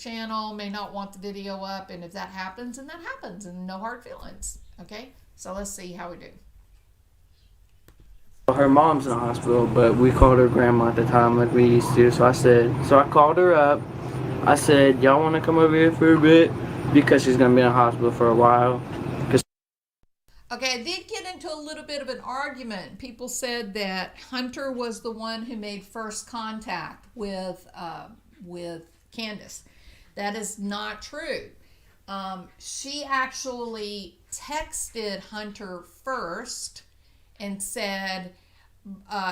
channel may not want the video up, and if that happens, and that happens, and no hard feelings. Okay, so let's see how we do. Her mom's in the hospital, but we called her grandma at the time like we used to. So I called her up. I said, y'all want to come over here for a bit? Because she's going to be in the hospital for a while. Okay, I did get into a little bit of an argument. People said that Hunter was the one who made first contact with Candace. That is not true. She actually texted Hunter first and said,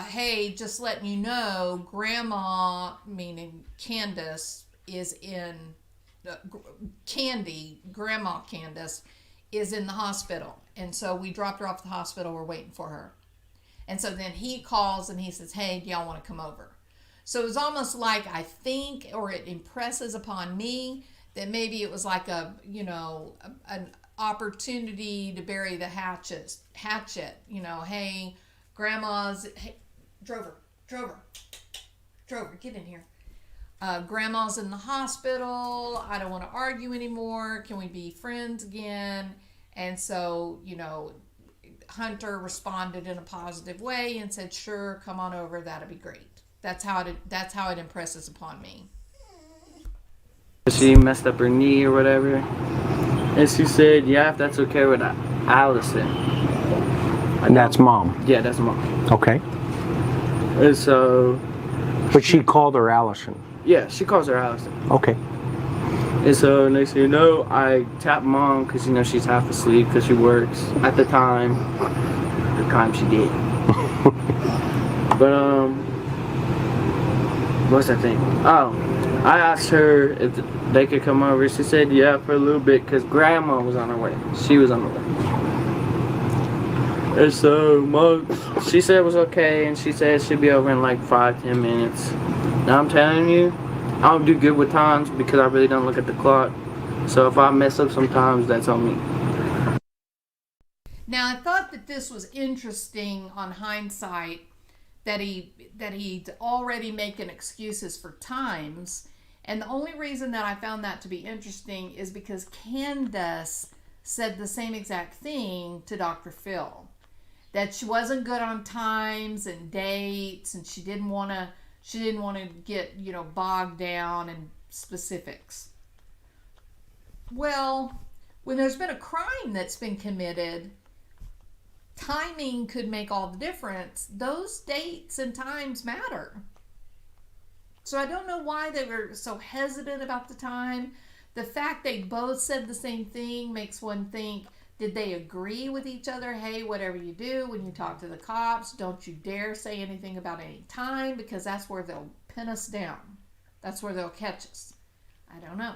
hey, just letting you know, Grandma, meaning Candace, is in, Grandma Candace, is in the hospital. And so we dropped her off at the hospital. We're waiting for her. And so then he calls and he says, hey, do y'all want to come over? So it was almost like, I think, or it impresses upon me that maybe it was like an opportunity to bury the hatchet. Hey, Grandma's, hey, Drover, get in here. Grandma's in the hospital. I don't want to argue anymore. Can we be friends again? And so, Hunter responded in a positive way and said, sure, come on over. That'd be great. That's how it impresses upon me. She messed up her knee or whatever. And she said, yeah, if that's okay with Allison. And that's Mom? Yeah, that's Mom. Okay. And so... But she called her Allison? Yeah, she calls her Allison. Okay. And so next thing you know, I tap Mom because she's half asleep because she works at the time she did. But what's that thing? Oh, I asked her if they could come over. She said yeah for a little bit because Grandma was on her way. She was on her way. And so Mom, she said it was okay, and she said she'd be over in like 5-10 minutes. Now I'm telling you, I don't do good with times because I really don't look at the clock. So if I mess up sometimes, that's on me. Now I thought that this was interesting on hindsight that he'd already making excuses for times. And the only reason that I found that to be interesting is because Candace said the same exact thing to Dr. Phil. That she wasn't good on times and dates, and she didn't want to get, bogged down in specifics. Well, when there's been a crime that's been committed, timing could make all the difference. Those dates and times matter. So I don't know why they were so hesitant about the time. The fact they both said the same thing makes one think, did they agree with each other? Hey, whatever you do when you talk to the cops, don't you dare say anything about any time, because that's where they'll pin us down. That's where they'll catch us. I don't know.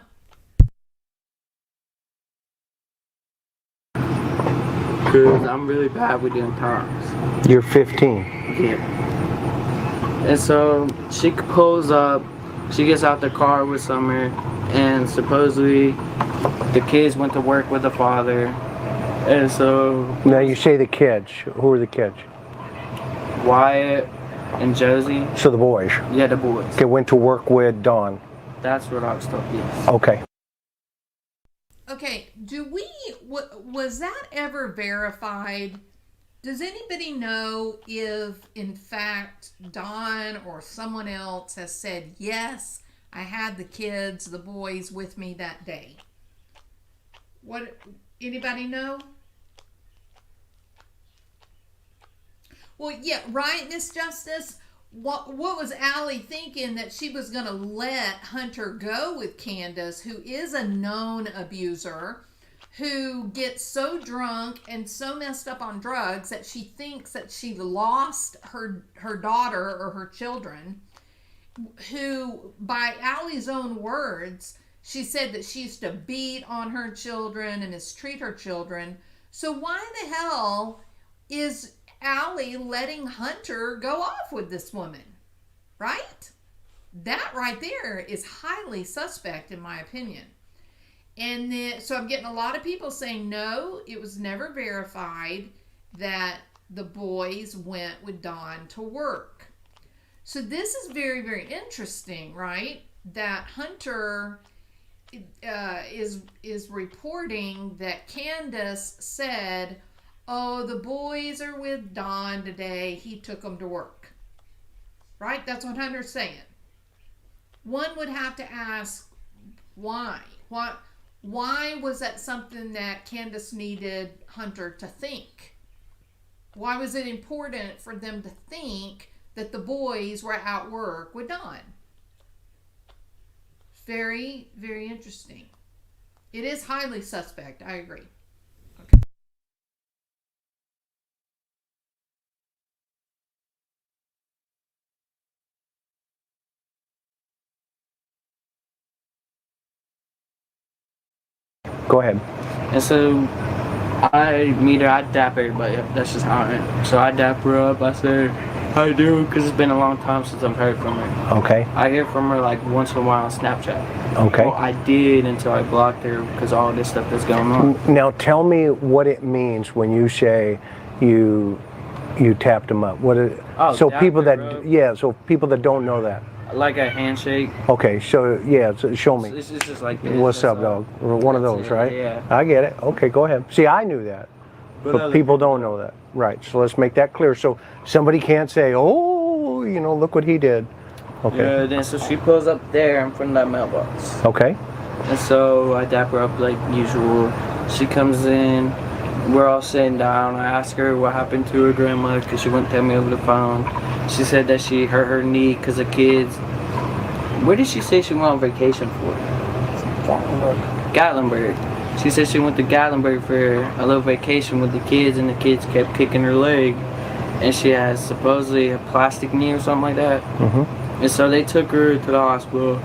Because I'm really bad with doing times. You're 15. Yeah. And so she pulls up, she gets out the car with Summer, and supposedly the kids went to work with the father. And so... Now you say the kids. Who are the kids? Wyatt and Josie. So the boys? Yeah, the boys. They went to work with Dawn. That's what I was told, yes. Okay. Okay, was that ever verified? Does anybody know if, in fact, Dawn or someone else has said, yes, I had the kids, the boys with me that day? Anybody know? Well, yeah, right, Miss Justice? What was Allie thinking, that she was going to let Hunter go with Candace, who is a known abuser, who gets so drunk and so messed up on drugs that she thinks that she lost her daughter or her children, who, by Allie's own words, she said that she used to beat on her children and mistreat her children. So why the hell is Allie letting Hunter go off with this woman? Right? That right there is highly suspect in my opinion. And then, so I'm getting a lot of people saying, no, it was never verified that the boys went with Dawn to work. So this is very, very interesting, right? That Hunter is reporting that Candace said, "Oh, the boys are with Don today. He took them to work." Right? That's what Hunter's saying. One would have to ask why. Why was that something that Candace needed Hunter to think? Why was it important for them to think that the boys were at work with Don? Very, very interesting. It is highly suspect. I agree. Okay. Go ahead. And so I meet her, I dap everybody up. That's just how I am. So I dap her up. I say, "How you doing?" Because it's been a long time since I've heard from her. Okay. I hear from her like once in a while on Snapchat. Okay. Well, I did until I blocked her because all this stuff that's going on. Now tell me what it means when you say you tapped them up. What is, Oh, so dap people her that up. so people that don't know that. Like a handshake. Okay, so so show me. It's just like this. What's That's up, all. dog? One of That's those, it, right? yeah. I get it. Okay, go ahead. See, I knew that, but other people don't know that. Right. So let's make that clear. So somebody can't say, "Oh, look what he did." Okay. Yeah, then so she pulls up there in front of that mailbox. Okay. And so I dap her up like usual. She comes in, we're all sitting down. I ask her what happened to her grandmother because she wouldn't tell me over the phone. She said that she hurt her knee because of kids. Where did she say she went on vacation for? Gatlinburg. She said she went to Gatlinburg for a little vacation with the kids, and the kids kept kicking her leg. And she has supposedly a plastic knee or something like that. Mm-hmm. And so they took her to the hospital.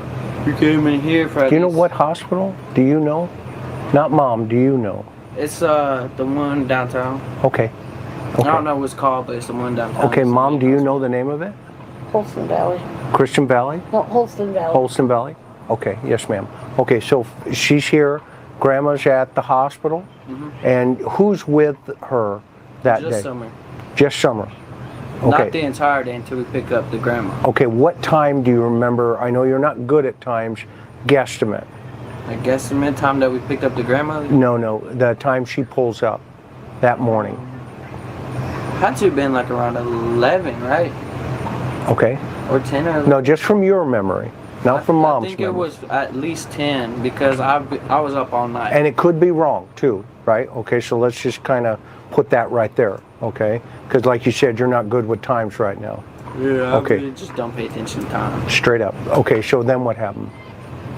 We came in here for. Do you know what hospital? Do you know? Not mom. Do you know? It's the one downtown. Okay. I don't know what it's called, but it's the one downtown. Okay, It's the mom. main Do you hospital. know the name of it? Holston Valley. Christian Valley? No, Holston Valley. Holston Valley? Okay, yes ma'am. Okay, so she's here, grandma's at the hospital, and who's with her that Just day? summer. Just Summer. Not Okay. the entire day until we pick up the grandma. Okay, what time do you remember? I know you're not good at times, guesstimate. I guess the time that we picked up the grandmother No, the time she pulls up that morning. had to have been like around 11, right? Okay. Or 10 or 11. No, just from your memory, not from mom's I think memory. it was at least 10 because I was up all night. And it could be wrong too, right? Okay, so let's just kind of put that right there, okay? Because like you said, you're not good with times right now. yeah, I okay. really just don't pay attention to time. Straight up. Okay, so then what happened?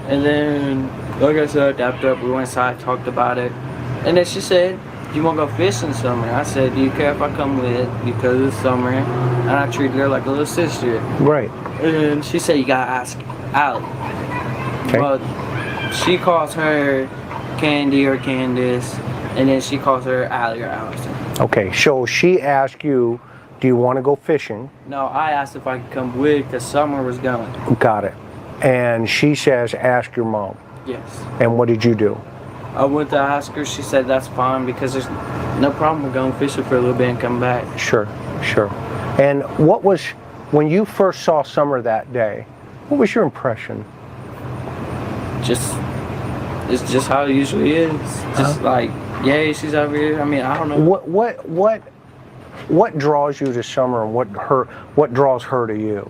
And then, like I said, I dapped up, we went inside, talked about it. And then she said, "You want to go fishing summer?" I said, "Do you care if I come with?" Because it's summer. And I treated her like a little sister. Right. And she said, "You got to ask Allie." Okay. But she calls her Candy or Candace. And then she calls her Allie or Allison. Okay, so she asked you, do you want to go fishing? No, I asked if I could come with because Summer was going. Got it. And she says, ask your mom. Yes. And what did you do? I went to ask her. She said that's fine because there's no problem with going fishing for a little bit and come back. Sure. And what was, when you first saw Summer that day, what was your impression? It's just how it usually is. Just like, yay, she's over here. I mean, I don't know. What draws you to Summer and what draws her to you?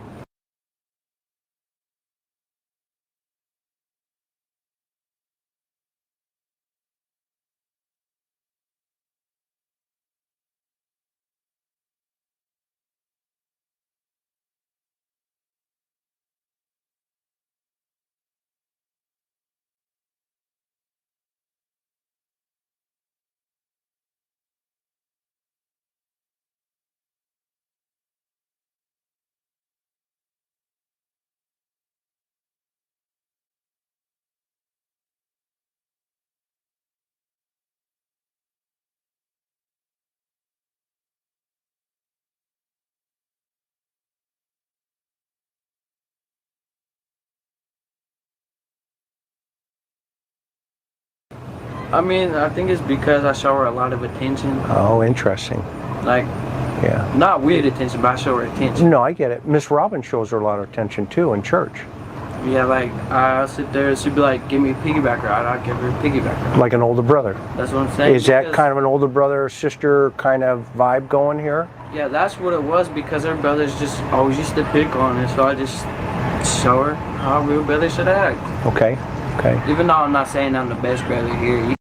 I mean, I think it's because I show her a lot of attention. Oh, interesting. Like, Yeah. not weird attention, but I show her attention. No, I get it. Miss Robin shows her a lot of attention too in church. Yeah, like I'll sit there. She'd be like, "Give me a piggyback ride." I'll give her a piggyback ride. Like an older brother. That's what I'm saying. Is that because- kind of an older brother sister kind of vibe going here? Yeah, that's what it was because her brothers just always used to pick on her, so I just show her how a real brother should act. Okay. Okay. Even though I'm not saying I'm the best brother here,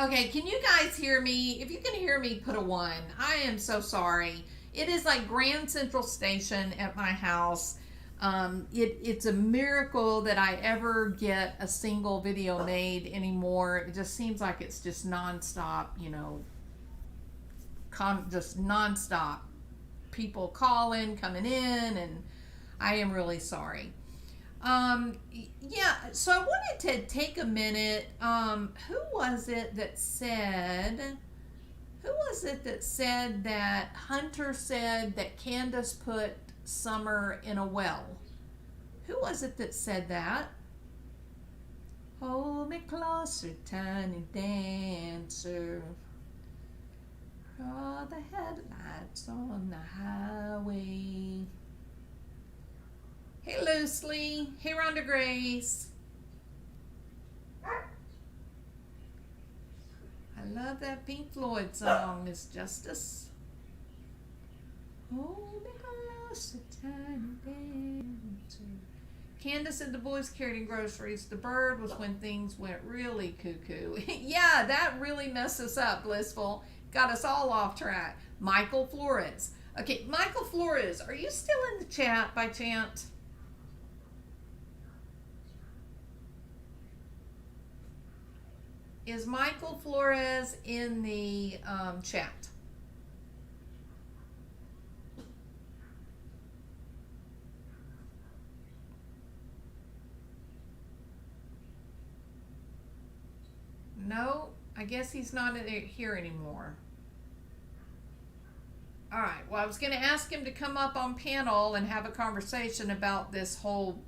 Okay, can you guys hear me? If you can hear me, put a 1. I am so sorry. It is like Grand Central Station at my house. It's a miracle that I ever get a single video made anymore. It just seems like it's just nonstop, just nonstop. People calling, coming in, and I am really sorry. Yeah, so I wanted to take a minute. Who was it that said that Hunter said that Candace put Summer in a well? Who was it that said that? Hold me closer, tiny dancer. Draw the headlights on the highway. Hey, Loosely. Hey, Rhonda Grace. I love that Pink Floyd song, Miss Justice. Hold me close, a tiny dancer. Candace and the boys carrying groceries. The bird was when things went really cuckoo. Yeah, that really messed us up, Blissful. Got us all off track. Michael Flores. Okay, Michael Flores, are you still in the chat by chance? Is Michael Flores in the chat? No, I guess he's not here anymore. All right, well, I was going to ask him to come up on panel and have a conversation about this whole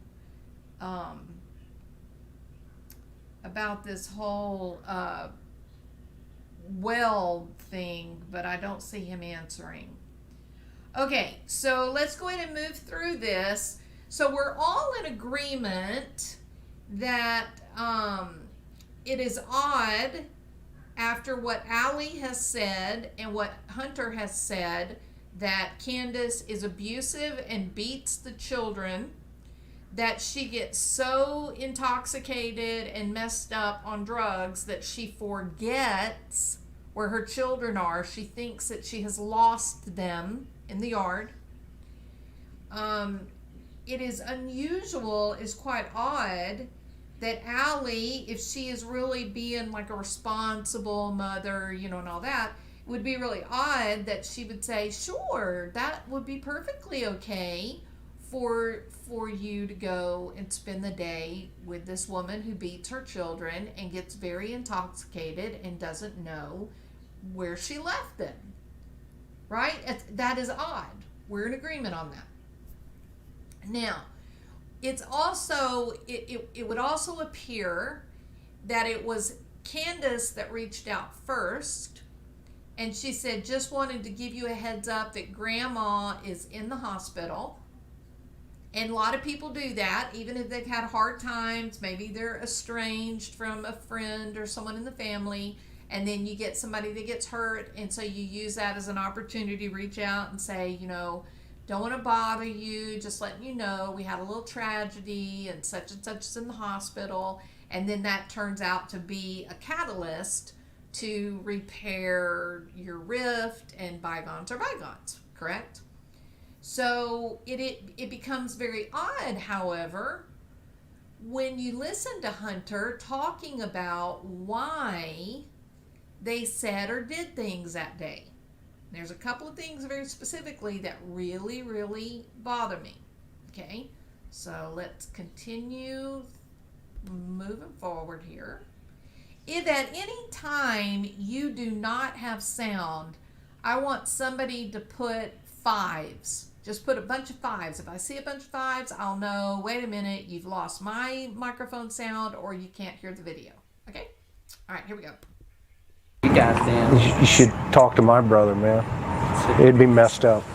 well thing, but I don't see him answering. Okay, so let's go ahead and move through this. So we're all in agreement that it is odd, after what Allie has said and what Hunter has said, that Candace is abusive and beats the children, that she gets so intoxicated and messed up on drugs that she forgets where her children are. She thinks that she has lost them in the yard. It is unusual, is quite odd, that Allie, if she is really being like a responsible mother, and all that, it would be really odd that she would say, sure, that would be perfectly okay for you to go and spend the day with this woman who beats her children and gets very intoxicated and doesn't know where she left them. Right? That is odd. We're in agreement on that. Now, it's also, it would also appear that it was Candace that reached out first, and she said, just wanted to give you a heads up that Grandma is in the hospital. And a lot of people do that, even if they've had hard times. Maybe they're estranged from a friend or someone in the family, and then you get somebody that gets hurt, and so you use that as an opportunity to reach out and say, don't want to bother you, just letting you know we had a little tragedy and such is in the hospital. And then that turns out to be a catalyst to repair your rift, and bygones are bygones, correct? So it becomes very odd, however, when you listen to Hunter talking about why they said or did things that day. There's a couple of things very specifically that really, really bother me. Okay, so let's continue moving forward here. If at any time you do not have sound, I want somebody to put 5s. Just put a bunch of 5s. If I see a bunch of 5s, I'll know, wait a minute, you've lost my microphone sound or you can't hear the video. Okay? All right, here we go. You guys, Dan. You should talk to my brother, man. It'd be messed up.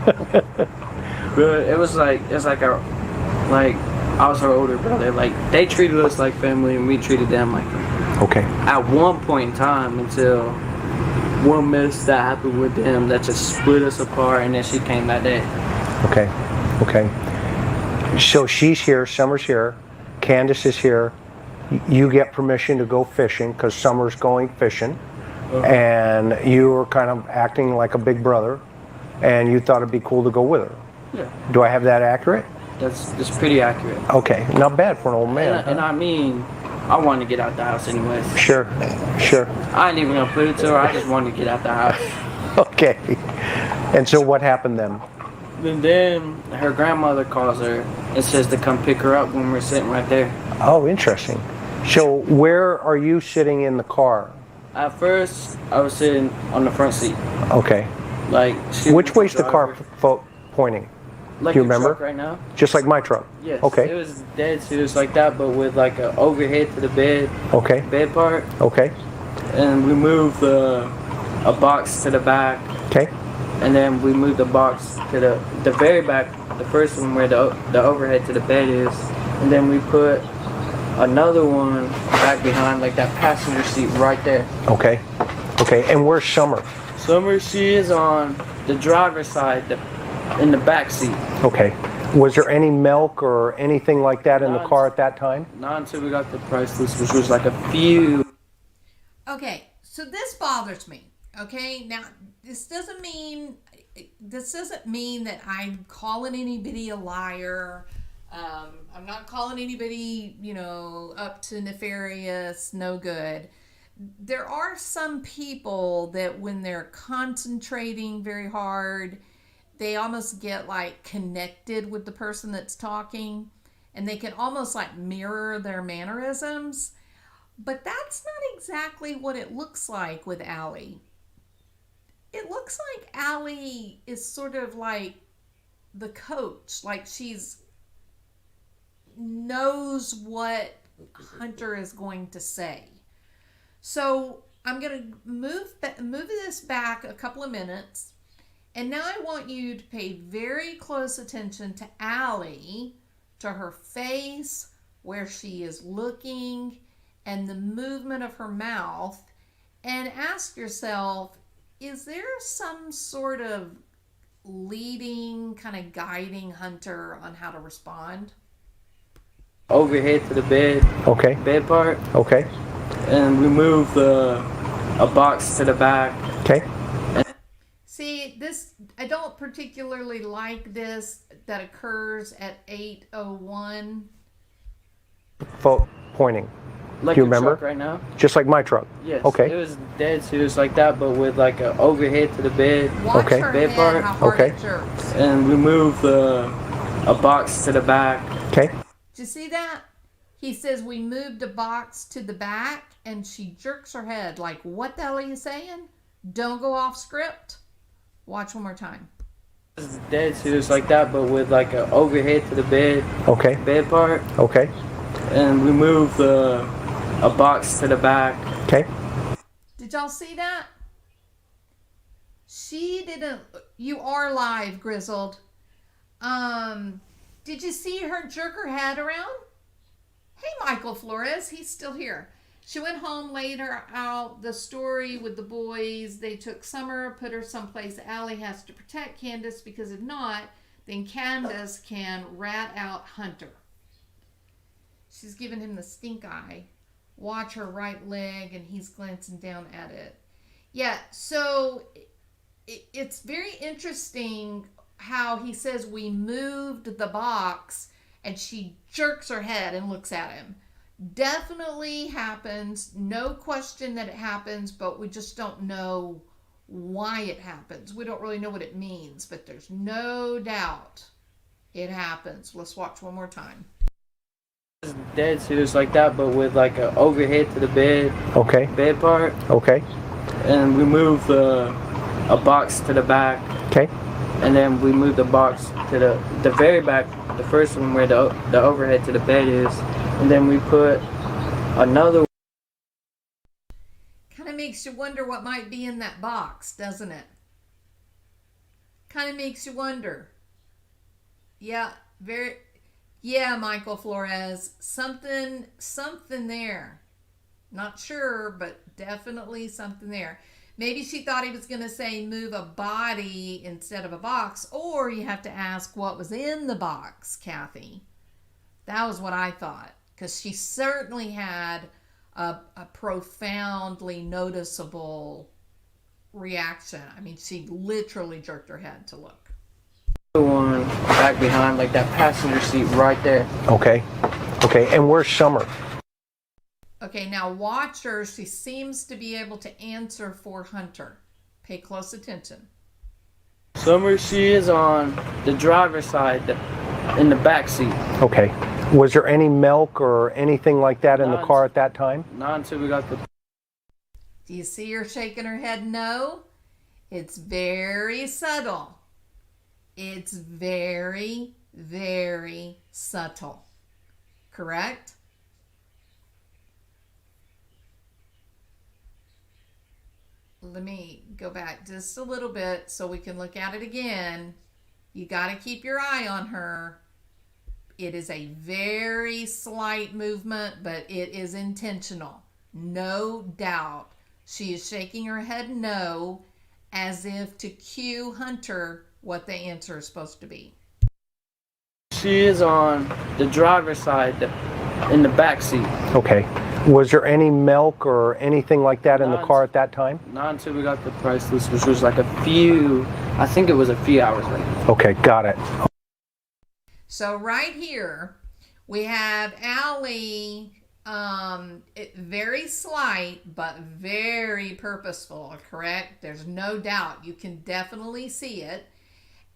But it was like I was her older brother. Like, they treated us like family and we treated them like family. Okay. At one point in time, until one mess that happened with them that just split us apart, and then she came that day. Okay. So she's here, Summer's here, Candace is here, You get permission to go fishing because Summer's going fishing, and you were kind of acting like a big brother, and you thought it'd be cool to go with her. Yeah. Do I have that accurate? That's pretty accurate. Okay, not bad for an old man. And I mean, I wanted to get out the house anyways. Sure. I ain't even gonna put it to her. I just wanted to get out the house. Okay. And so what happened then? And then her grandmother calls her and says to come pick her up when we're sitting right there. Oh, interesting. So where are you sitting in the car? At first, I was sitting on the front seat. Okay. Like, Which way's the car pointing? Like Do you your remember? truck right now? Just like my truck? Yes. Okay. It was dead serious like that, but with like an overhead to the bed. Okay. Bed part. Okay. And we moved a box to the back. Okay. And then we moved the box to the very back, the first one where the overhead to the bed is. And then we put another one back behind, like that passenger seat right there. Okay. Okay. And where's Summer? Summer, she is on the driver's side, in the back seat. Okay. Was there any milk or anything like that in the car at that time? Not until we got the price list, which was like a few. Okay, so this bothers me. Okay, now this doesn't mean that I'm calling anybody a liar. I'm not calling anybody, up to nefarious, no good. There are some people that when they're concentrating very hard, they almost get like connected with the person that's talking, and they can almost like mirror their mannerisms. But that's not exactly what it looks like with Allie. It looks like Allie is sort of like the coach, like she's knows what Hunter is going to say. So I'm going to move this back a couple of minutes, and now I want you to pay very close attention to Allie, to her face, where she is looking, and the movement of her mouth, and ask yourself, is there some sort of leading, kind of guiding Hunter on how to respond? Overhead to the bed. Okay. Bed part. Okay. And we moved a box to the back. Okay. See, this, I don't particularly like this that occurs at 8:01. Pointing. Like Do you your remember? truck right now? Just like my truck? Yes. Okay. It was dead serious like that, but with like an overhead to the bed. Watch Okay. her Bed head, part. how hard Okay. it jerks. And we moved a box to the back. Okay. Did you see that? He says we moved a box to the back, and she jerks her head like, what the hell are you saying? Don't go off script. Watch one more time. It was dead serious like that, but with like an overhead to the bed. Okay. Bed part. Okay. And we moved a box to the back. Okay. Did y'all see that? She didn't. You are live, Grizzled. Did you see her jerk her head around? Hey, Michael Flores, he's still here. She went home, laid her out the story with the boys. They took Summer, put her someplace. Allie has to protect Candace, because if not, then Candace can rat out Hunter. She's giving him the stink eye. Watch her right leg, and he's glancing down at it. Yeah, so it's very interesting how he says we moved the box, and she jerks her head and looks at him. Definitely happens. No question that it happens, but we just don't know why it happens. We don't really know what it means, but there's no doubt it happens. Let's watch one more time. It was dead serious like that, but with like an overhead to the bed. Okay. Bed part. Okay. And we moved a box to the back. Okay. And then we moved the box to the very back, the first one where the overhead to the bed is. And then we put another. Kind of makes you wonder what might be in that box, doesn't it? Kind of makes you wonder. Yeah, Michael Flores, something there. Not sure, but definitely something there. Maybe she thought he was going to say move a body instead of a box, or you have to ask what was in the box, Kathy. That was what I thought. because she certainly had a profoundly noticeable reaction. I mean, she literally jerked her head to look. The one back behind, like that passenger seat right there. Okay. Okay, and where's Summer? Okay, now watch her. She seems to be able to answer for Hunter. Pay close attention. Summer, she is on the driver's side, in the back seat. Okay. Was there any milk or anything like that in the car at that time? Not until we got the... Do you see her shaking her head no? It's very subtle. It's very, very subtle. Correct? Let me go back just a little bit so we can look at it again. You got to keep your eye on her. It is a very slight movement, but it is intentional. No doubt. She is shaking her head no, as if to cue Hunter what the answer is supposed to be. She is on the driver's side, in the back seat. Okay. Was there any milk or anything like that in the car at that time? Not until we got the price list, which was like I think it was a few hours later. Okay, got it. So right here, we have Allie, very slight, but very purposeful, correct? There's no doubt. You can definitely see it.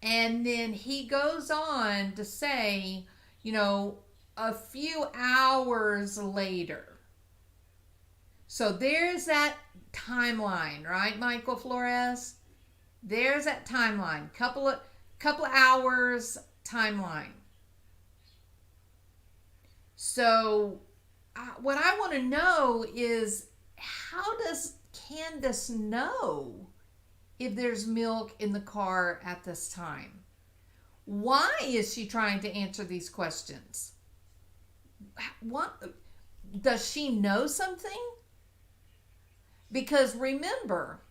And then he goes on to say, a few hours later. So there's that timeline, right, Michael Flores? There's that timeline. Couple of hours timeline. So what I want to know is, how does Candace know if there's milk in the car at this time? Why is she trying to answer these questions? What, does she know something? Because you remember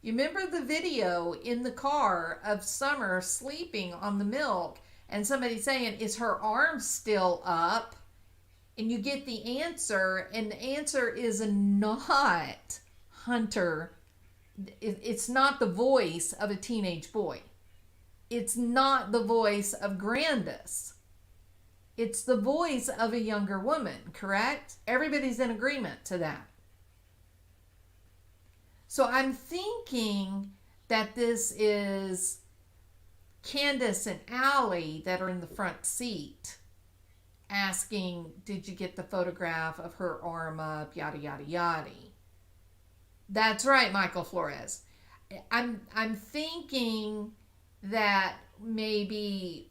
the video in the car of Summer sleeping on the milk and somebody saying, is her arm still up? And you get the answer, and the answer is not Hunter. It's not the voice of a teenage boy. It's not the voice of Grandis. It's the voice of a younger woman, correct? Everybody's in agreement to that. So I'm thinking that this is Candace and Allie that are in the front seat asking, did you get the photograph of her arm up, yada, yada, yada. That's right, Michael Flores. I'm thinking that maybe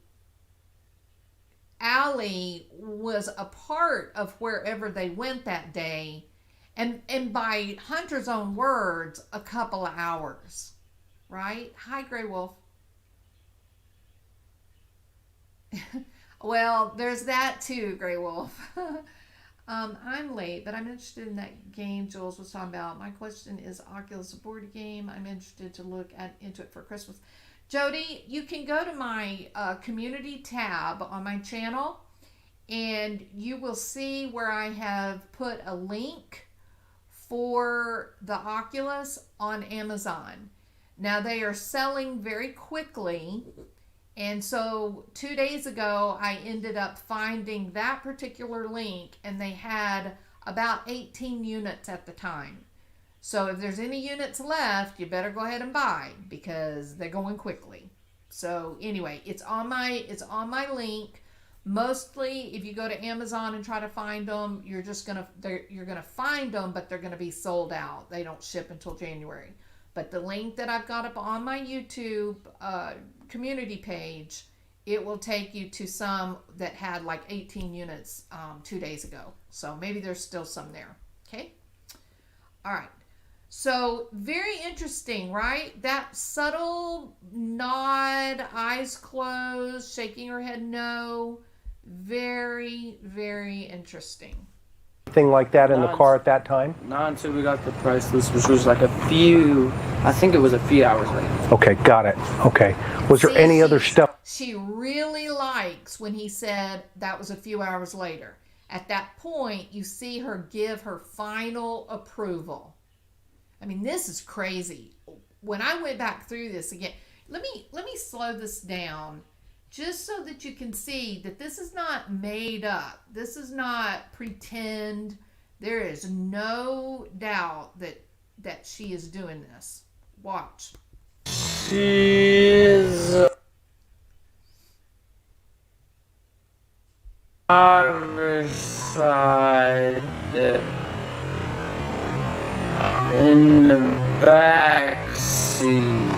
Allie was a part of wherever they went that day, and by Hunter's own words, a couple of hours, right? Hi, Grey Wolf. Well, there's that too, Grey Wolf. I'm late, but I'm interested in that game Jules was talking about. My question is Oculus, a board game. I'm interested to look into it for Christmas. Jody, you can go to my community tab on my channel, and you will see where I have put a link for the Oculus on Amazon. Now, they are selling very quickly. And so 2 days ago, I ended up finding that particular link, and they had about 18 units at the time. So if there's any units left, you better go ahead and buy, because they're going quickly. So anyway, it's on my link. Mostly, if you go to Amazon and try to find them, you're gonna find them, but they're gonna be sold out. They don't ship until January. But the link that I've got up on my YouTube community page, it will take you to some that had like 18 units 2 days ago. So maybe there's still some there. Okay. All right. So very interesting, right? That subtle nod, eyes closed, shaking her head no. Very, very interesting. Thing like that in the car at that time? Not until we got the price list, which was like I think it was a few hours later. Okay, got it. Okay. Was there any other stuff? She really likes when he said that was a few hours later. At that point, you see her give her final approval. I mean, this is crazy. When I went back through this again, let me slow this down just so that you can see that this is not made up. This is not pretend. There is no doubt that she is doing this. Watch. She is homicide in the back seat.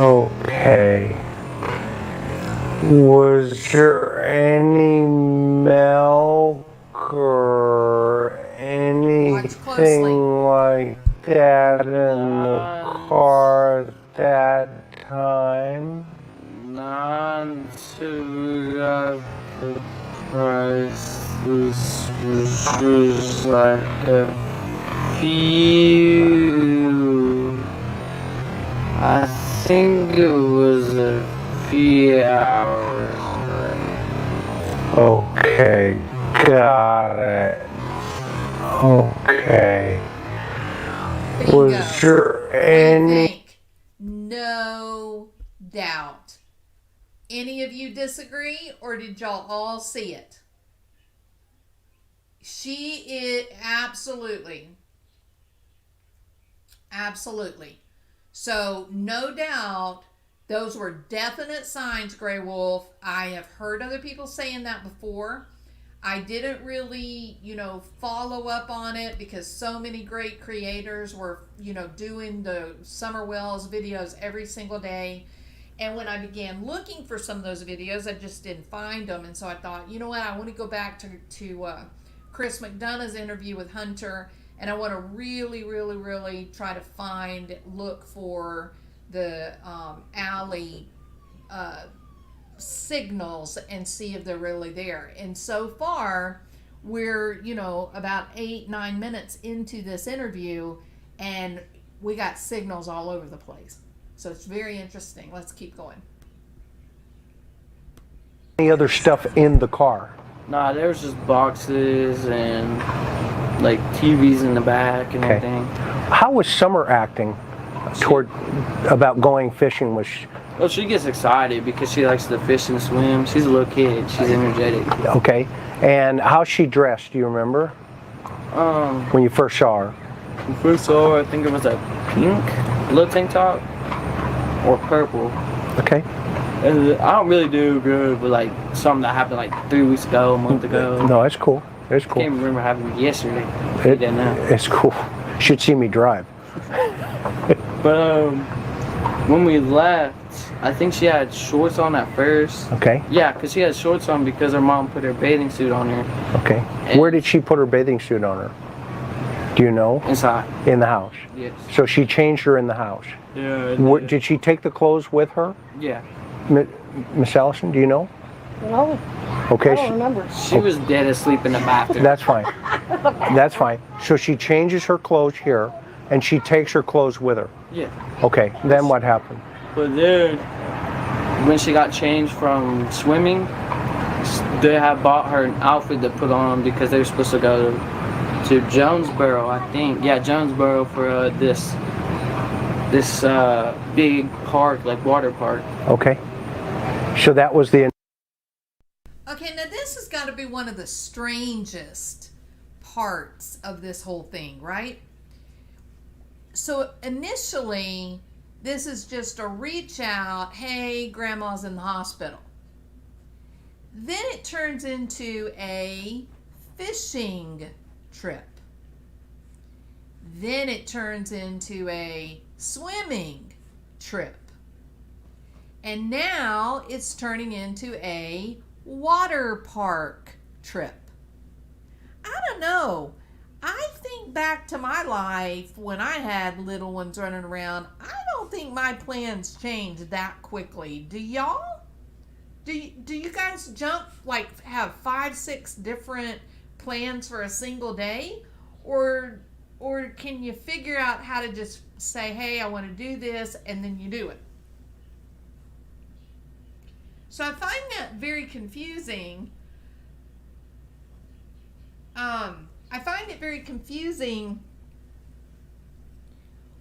Okay. Was there any milk or anything like that in the car at that time? None to the price. This was like a few. I think it was a few hours. Okay, got it. Okay. Was there What do you any? think? No doubt. Any of you disagree, or did y'all all see it? She is absolutely. So, no doubt, those were definite signs, Grey Wolf. I have heard other people saying that before. I didn't really, follow up on it because so many great creators were, doing the Summer Wells videos every single day. And when I began looking for some of those videos, I just didn't find them. And so I thought, you know what, I want to go back to Chris McDonough's interview with Hunter, and I want to really, really, really try to look for the alley signals and see if they're really there. And so far, we're, about 8-9 minutes into this interview, and we got signals all over the place. So it's very interesting. Let's keep going. Any other stuff in the car? Nah, there was just boxes and like TVs in the back and everything. How was Summer acting about going fishing? Well, she gets excited because she likes to fish and swim. She's a little kid. She's energetic. Okay. And how's she dressed? Do you remember? When you first saw her? When first saw her, I think it was a pink little tank top or purple. Okay. And I don't really do good with like something that happened like 3 weeks ago, a month ago. No, that's cool. That's I cool. can't remember having it yesterday. It's cool. Should see me drive. But when we left, I think she had shorts on at first. Okay. Yeah, because she had shorts on because her mom put her bathing suit on her. Okay. And where did she put her bathing suit on her? Do you know? Inside. In the house. Yes. So she changed her in the house. Yeah. Did she take the clothes with her? Yeah. Miss Allison, do you know? No, Okay. I don't remember. She was dead asleep in the bathroom. That's fine. That's fine. So she changes her clothes here, and she takes her clothes with her. Yeah. Okay. Then what happened? But then, when she got changed from swimming, they had bought her an outfit to put on because they were supposed to go to Jonesboro, I think. Yeah, Jonesboro for this big park, like water park. Okay. So that was the. Okay, now this has got to be one of the strangest parts of this whole thing, right? So initially, this is just a reach out, hey, grandma's in the hospital. Then it turns into a fishing trip. Then it turns into a swimming trip. And now it's turning into a water park trip. I don't know. I think back to my life when I had little ones running around. I don't think my plans changed that quickly. Do y'all? Do you guys jump, like have 5-6 different plans for a single day? Or can you figure out how to just say, hey, I want to do this, and then you do it? So I find that very confusing. I find it very confusing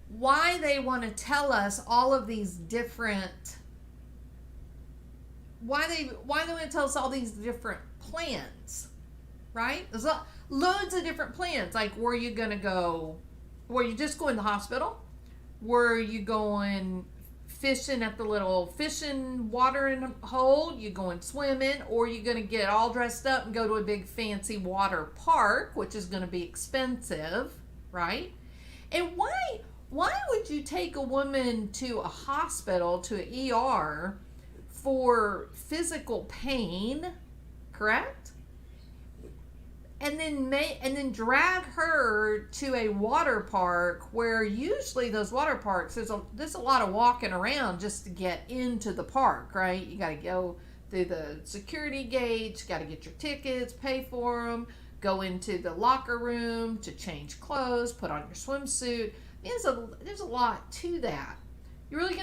why they want to tell us all of these different why they want to tell us all these different plans, right? There's loads of different plans. Like, were you gonna go? Were you just going to the hospital? Were you going fishing at the little fishing watering hole? You going swimming, or you gonna get all dressed up and go to a big fancy water park, which is gonna be expensive, right? And why would you take a woman to a hospital, to an ER, for physical pain, correct? And then drag her to a water park where usually those water parks there's a lot of walking around just to get into the park, right? You got to go through the security gates, got to get your tickets, pay for them, go into the locker room to change clothes, put on your swimsuit. There's a lot to that. You're really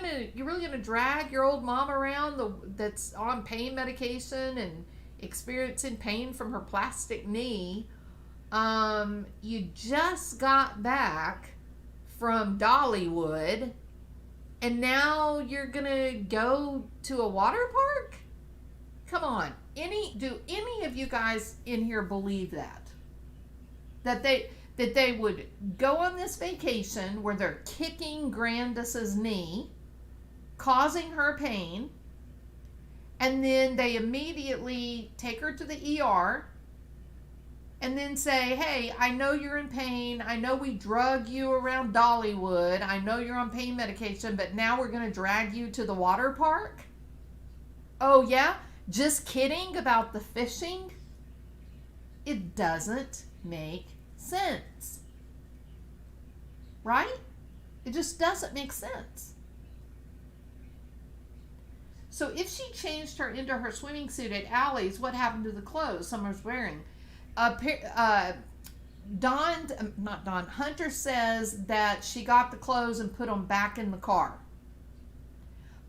gonna drag your old mom around that's on pain medication and experiencing pain from her plastic knee. You just got back from Dollywood, and now you're gonna go to a water park? Come on, do any of you guys in here believe that they would go on this vacation where they're kicking Grandis's knee, causing her pain, and then they immediately take her to the ER and then say, hey, I know you're in pain. I know we drug you around Dollywood. I know you're on pain medication, but now we're going to drag you to the water park? Oh, yeah? Just kidding about the fishing? It doesn't make sense. Right? It just doesn't make sense. So if she changed her into her swimming suit at Allie's, what happened to the clothes Summer's wearing? Hunter says that she got the clothes and put them back in the car.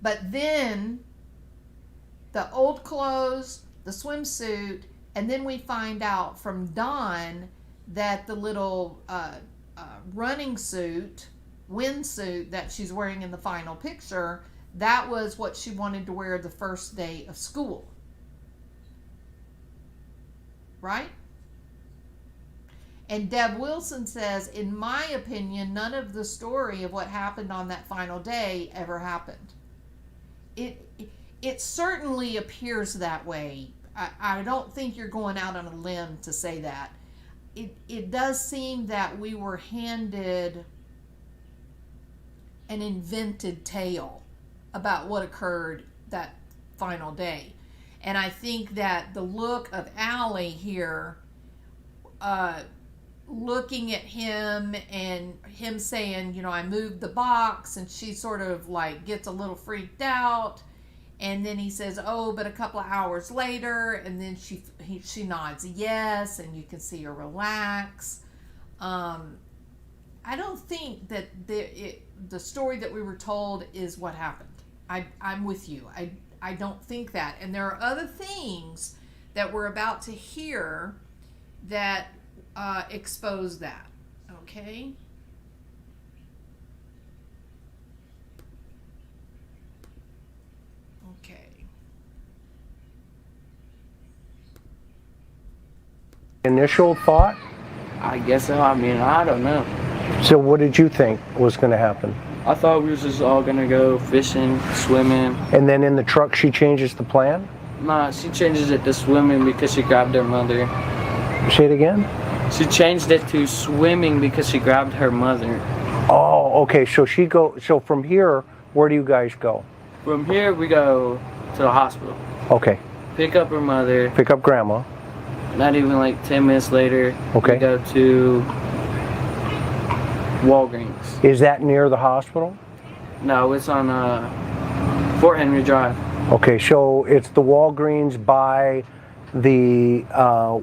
But then the old clothes, the swimsuit, and then we find out from Dawn that the little running suit, windsuit that she's wearing in the final picture, that was what she wanted to wear the first day of school. Right? And Deb Wilson says, in my opinion, none of the story of what happened on that final day ever happened. It certainly appears that way. I don't think you're going out on a limb to say that. It does seem that we were handed an invented tale about what occurred that final day. And I think that the look of Allie here, looking at him and him saying, you know, I moved the box, and she sort of like gets a little freaked out. And then he says, oh, but a couple of hours later, and then she nods yes, and you can see her relax. I don't think that the story that we were told is what happened. I'm with you. I don't think that. And there are other things that we're about to hear that expose that. Okay? Okay. Initial thought? I guess so. I mean, I don't know. So what did you think was going to happen? I thought we was just all gonna go fishing, swimming. And then in the truck she changes the plan? Nah, she changes it to swimming because she grabbed her mother. Say it again? She changed it to swimming because she grabbed her mother. Oh, okay. So from here, where do you guys go? From here, we go to the hospital. Okay. Pick up her mother. Pick up grandma. Not even like 10 minutes later, okay. We go to Walgreens. Is that near the hospital? No, it's on Fort Henry Drive. Okay, so it's the Walgreens by the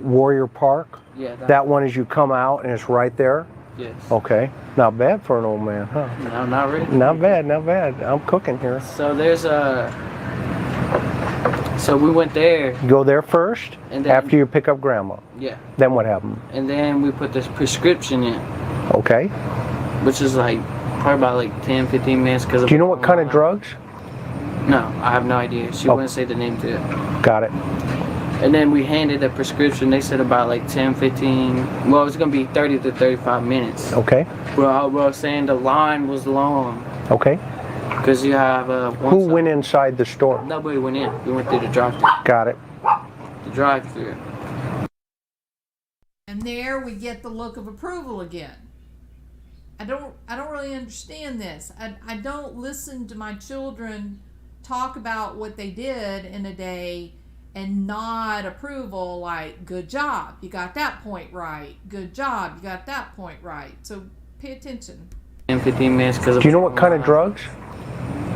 Warrior Park? Yeah. That one as you come out and it's right there? Yes. Okay. Not bad for an old man, huh? No, not really. Not bad, not bad. I'm cooking here. So there's So we went there. You go there first, And then, after you pick up grandma. Yeah. Then what happened? And then we put this prescription in. Okay. Which is like probably about like 10, 15 minutes. Do you know what kind of drugs? No, I have no idea. She wouldn't say the name to it. Got it. And then we handed the prescription. They said about like 10, 15. Well, it's going to be 30 to 35 minutes. Okay. Well, I was saying the line was long. Okay. Because you have Who went inside the store? Nobody went in. We went through the drive-thru. Got it. The drive-thru. And there we get the look of approval again. I don't really understand this. I don't listen to my children talk about what they did in a day and nod approval like, good job, you got that point right. Good job, you got that point right. So pay attention. 10, 15 minutes because. Do you know what kind of drugs?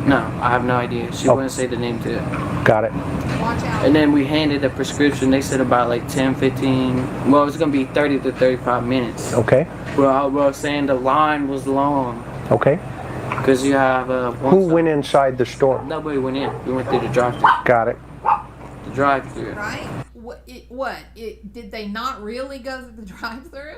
No, I have no idea. She wouldn't say the name to it. Got it. Watch out. And then we handed the prescription. They said about like 10, 15. Well, it's going to be 30 to 35 minutes. Okay. Well, I was saying the line was long. Okay. Because you have Who went inside the store? Nobody went in. We went through the drive-thru. Got it. The drive-thru. Right? Did they not really go through the drive-thru?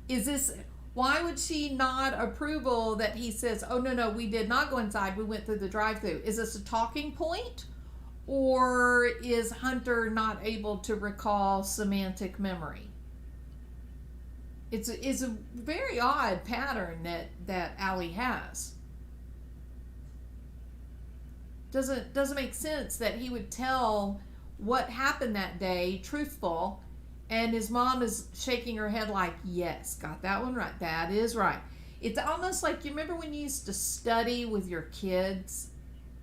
Is this... Why would she nod approval that he says, oh, no, we did not go inside. We went through the drive-thru. Is this a talking point? Or is Hunter not able to recall semantic memory? It's a very odd pattern that Allie has. Doesn't make sense that he would tell what happened that day, truthful, and his mom is shaking her head like, yes, got that one right. That is right. It's almost like, you remember when you used to study with your kids?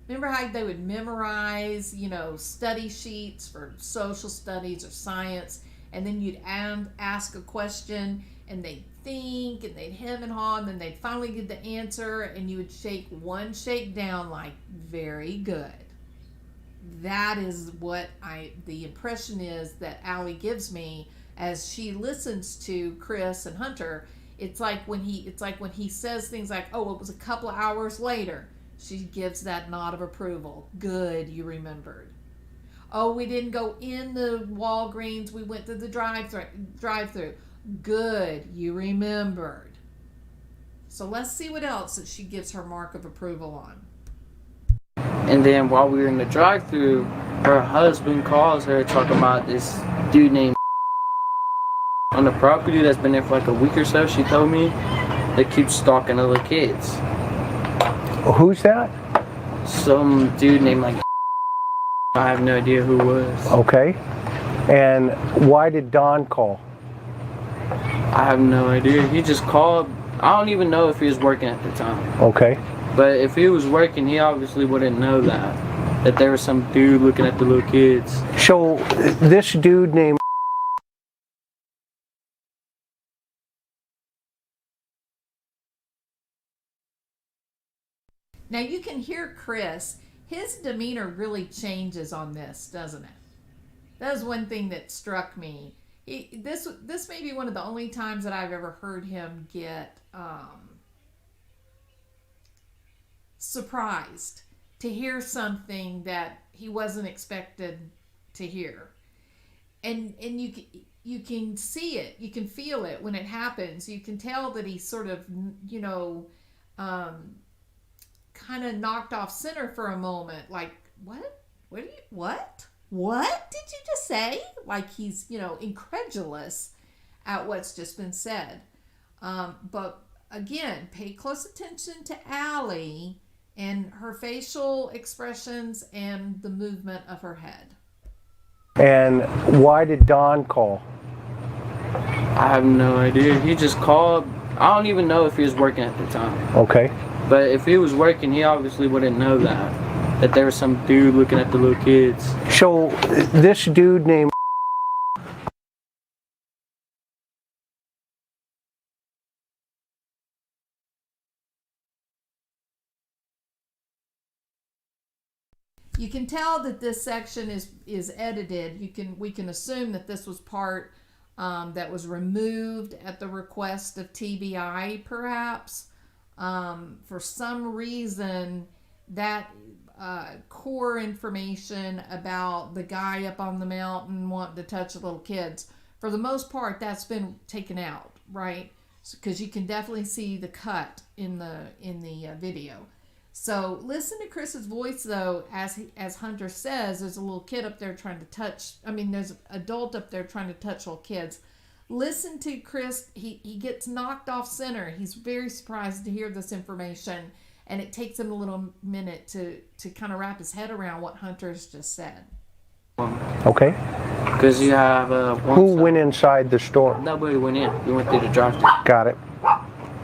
Remember how they would memorize, study sheets for social studies or science, and then you'd ask a question, and they'd think, and they'd hem and haw, and then they'd finally get the answer, and you would shake down like, very good. That is what the impression is that Allie gives me as she listens to Chris and Hunter. It's like when he says things like, oh, it was a couple of hours later, she gives that nod of approval. Good, you remembered. Oh, we didn't go in the Walgreens, we went through the drive-thru. Good, you remembered. So let's see what else that she gives her mark of approval on. And then while we were in the drive-thru, her husband calls her talking about this dude named on the property that's been there for like a week or so. She told me that keeps stalking other kids. Who's that? Some dude named like I have no idea who it was. Okay. And why did Don call? I have no idea. He just called. I don't even know if he was working at the time. Okay. But if he was working, he obviously wouldn't know that there was some dude looking at the little kids. So this dude named Now you can hear Chris. His demeanor really changes on this, doesn't it? That was one thing that struck me. This may be one of the only times that I've ever heard him get surprised to hear something that he wasn't expected to hear. And you can see it, you can feel it when it happens. You can tell that he's sort of, kind of knocked off center for a moment, like, what did you just say? Like he's, incredulous at what's just been said. But again, pay close attention to Allie and her facial expressions and the movement of her head. And why did Don call? I have no idea. He just called. I don't even know if he was working at the time. Okay. But if he was working, he obviously wouldn't know that there was some dude looking at the little kids. So this dude named You can tell that this section is edited. We can assume that this was part that was removed at the request of TBI, perhaps. For some reason, that core information about the guy up on the mountain wanting to touch the little kids. For the most part, that's been taken out, right? Because you can definitely see the cut in the video. So listen to Chris's voice though, as Hunter says, there's a little kid up there trying to touch. I mean, there's an adult up there trying to touch little kids. Listen to Chris. He gets knocked off center. He's very surprised to hear this information, and it takes him a little minute to kind of wrap his head around what Hunter's just said. Okay. Because you have Who went inside the store? Nobody went in. We went through the drive-thru. Got it.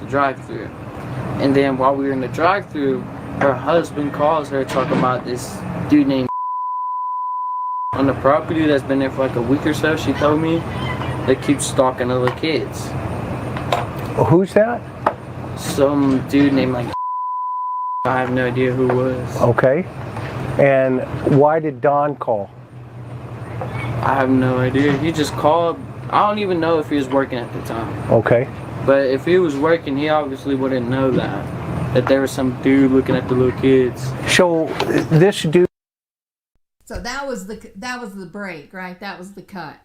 The drive-thru. And then while we were in the drive-thru, her husband calls her talking about this dude named on the property that's been there for like a week or so. She told me that keeps stalking the little kids. Who's that? Some dude named like I have no idea who it was. Okay. And why did Don call? I have no idea. He just called. I don't even know if he was working at the time. Okay. But if he was working, he obviously wouldn't know that there was some dude looking at the little kids. So this dude. So that was the break, right? That was the cut.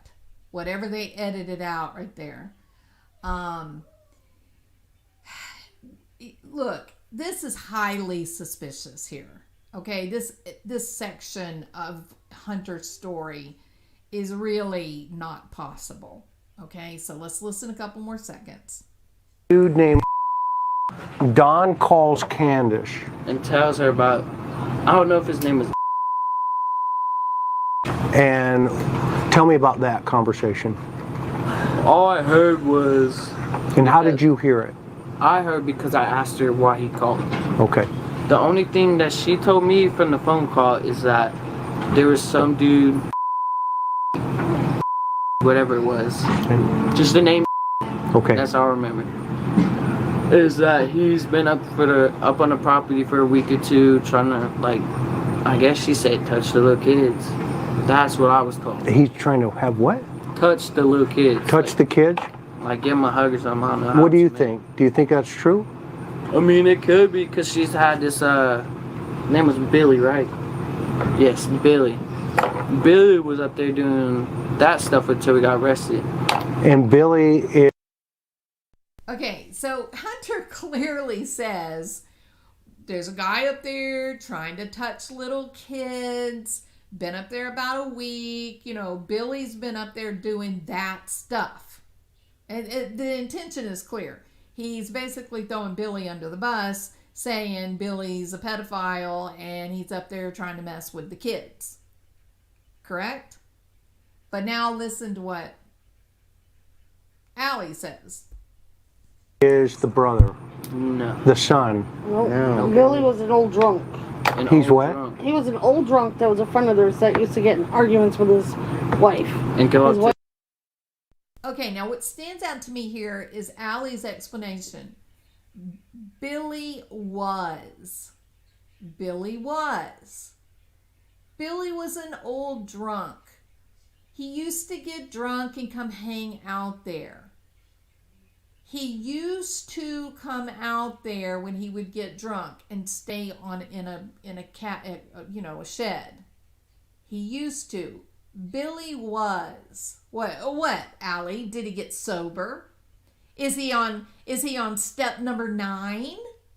Whatever they edited out right there. Look, this is highly suspicious here. Okay, this section of Hunter's story is really not possible. Okay, so let's listen a couple more seconds. Dude named Don calls Candace And tells her about, I don't know if his name was. and tell me about that conversation. All I heard was. And how did you hear it? I heard because I asked her why he called. Okay. The only thing that she told me from the phone call is that there was some dude, whatever it was, just the name. Okay. That's all I remember. Is that he's been up on the property for a week or two, trying to, like, I guess she said, touch the little kids. That's what I was told. He's trying to have what? Touch the little kids. Touch the kids? Like give him a hug or something. I don't know. What do you think? Do you think that's true? I mean, it could be because she's had this. Name was Billy, right? Yes, Billy. Billy was up there doing that stuff until we got arrested. And Billy is. Okay, so Hunter clearly says there's a guy up there trying to touch little kids, been up there about a week, Billy's been up there doing that stuff. And the intention is clear. He's basically throwing Billy under the bus, saying Billy's a pedophile and he's up there trying to mess with the kids. Correct? But now listen to what Allie says. Is the brother. No. The son. No. Billy was an old drunk. He's what? Drunk. He was an old drunk that was a friend of theirs that used to get in arguments with his wife. And go His up wife. Okay, now what stands out to me here is Allie's explanation. Billy was an old drunk. He used to get drunk and come hang out there. He used to come out there when he would get drunk and stay in a shed. He used to. Billy was. What, Allie? Did he get sober? Is he on step number 9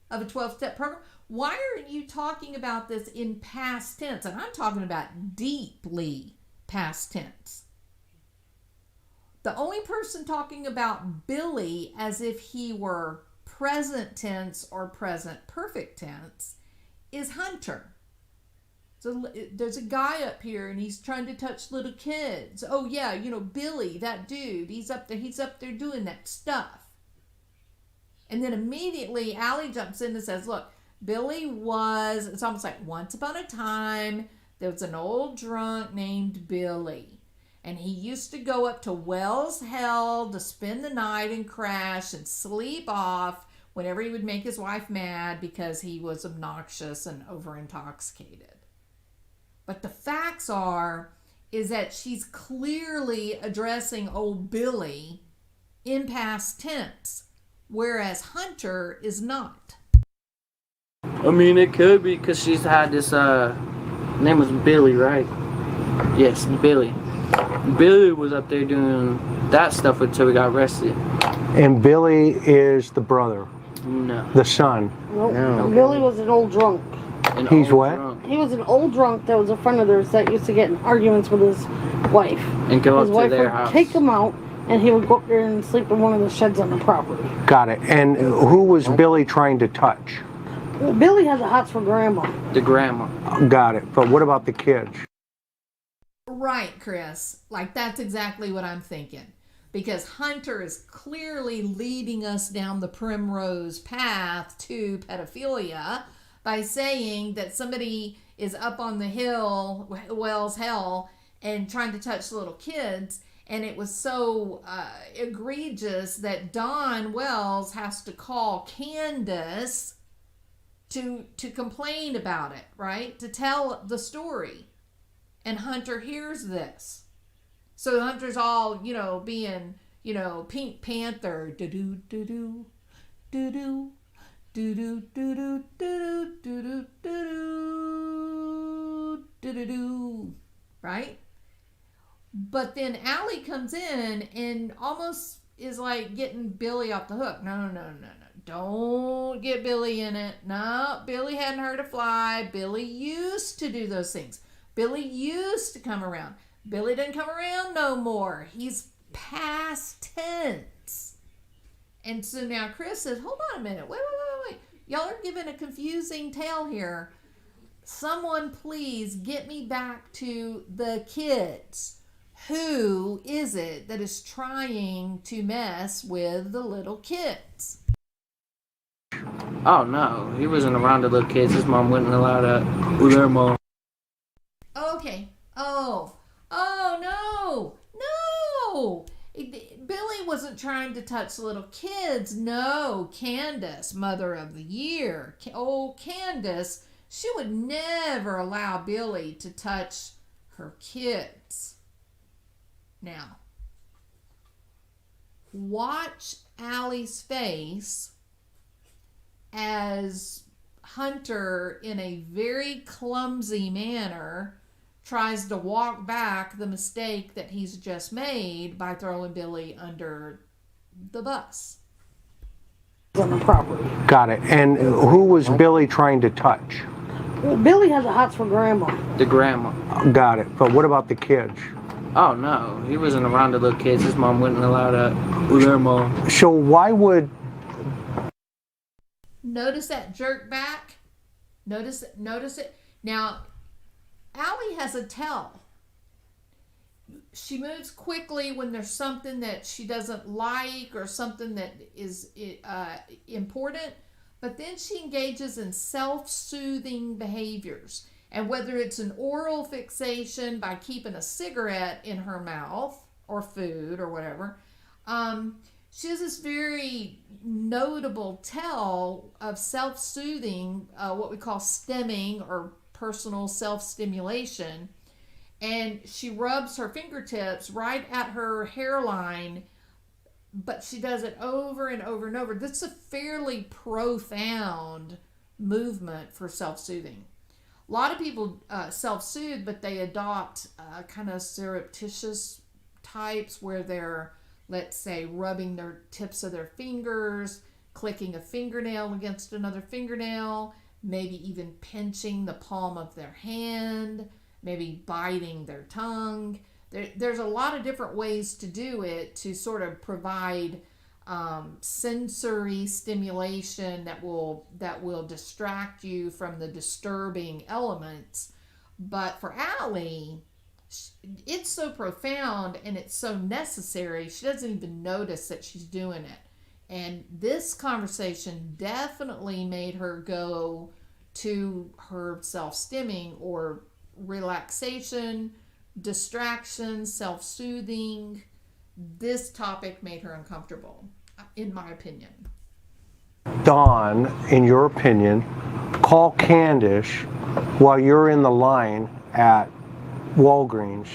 of a 12-step program? Why are you talking about this in past tense? And I'm talking about deeply past tense. The only person talking about Billy as if he were present tense or present perfect tense is Hunter. So there's a guy up here and he's trying to touch little kids. Oh yeah, Billy, that dude, he's up there doing that stuff. And then immediately Allie jumps in and says, look, Billy was, it's almost like once upon a time, there was an old drunk named Billy. And he used to go up to Wells Hell to spend the night and crash and sleep off whenever he would make his wife mad because he was obnoxious and over-intoxicated. But the facts is that she's clearly addressing old Billy in past tense, whereas Hunter is not. I mean, it could be because she's had this, name was Billy, right? Yes, Billy. Billy was up there doing that stuff until we got arrested. And Billy is the brother, No. the son. Nope. No. Billy was an old drunk. An He's old what? drunk. He was an old drunk that was a friend of theirs that used to get in arguments with his wife. And go His up to wife their would house. take him out, and he would go up there and sleep in one of the sheds on the property. Got it. And who was Billy trying to touch? Well, Billy had the hots for grandma. The grandma. Got it. But what about the kids? Right, Chris. Like, that's exactly what I'm thinking. Because Hunter is clearly leading us down the primrose path to pedophilia by saying that somebody is up on the hill, Wells Hell, and trying to touch little kids. And it was so egregious that Don Wells has to call Candace to complain about it, right? To tell the story. And Hunter hears this. So Hunter's all, being, Pink Panther, do-do, do-do, do-do, do-do, do-do, do-do, do-do, do-do, do-do-do, right? But then Allie comes in and almost is like getting Billy off the hook. No. Don't get Billy in it. No, Billy hadn't hurt a fly. Billy used to do those things. Billy used to come around. Billy doesn't come around no more. He's past tense. And so now Chris says, hold on a minute. Wait. Y'all are giving a confusing tale here. Someone please get me back to the kids. Who is it that is trying to mess with the little kids? Oh, no. He wasn't around the little kids. His mom wouldn't allow that with their mom. Okay. Oh, no. Billy wasn't trying to touch little kids. No, Candace, mother of the year. Candace, she would never allow Billy to touch her kids. Now, watch Allie's face as Hunter, in a very clumsy manner, tries to walk back the mistake that he's just made by throwing Billy under the bus. On the property. Got it. And who was Billy trying to touch? Well, Billy had the hots for grandma. The grandma. Got it. But what about the kids? Oh, no. He wasn't around the little kids. His mom wouldn't allow that with their mom. So why would... Notice that jerk back? Notice it? Now, Allie has a tell. She moves quickly when there's something that she doesn't like or something that is important, but then she engages in self-soothing behaviors. And whether it's an oral fixation by keeping a cigarette in her mouth or food or whatever, she has this very notable tell of self-soothing, what we call stemming or personal self-stimulation. And she rubs her fingertips right at her hairline, but she does it over and over and over. This is a fairly profound movement for self-soothing. A lot of people self-soothe, but they adopt kind of surreptitious types where they're, let's say, rubbing their tips of their fingers, clicking a fingernail against another fingernail, maybe even pinching the palm of their hand, maybe biting their tongue. There's a lot of different ways to do it to sort of provide sensory stimulation that will distract you from the disturbing elements. But for Allie, it's so profound and it's so necessary, she doesn't even notice that she's doing it. And this conversation definitely made her go to her self-stimming or relaxation, distraction, self-soothing. This topic made her uncomfortable, in my opinion. Dawn, in your opinion, call Candace while you're in the line at Walgreens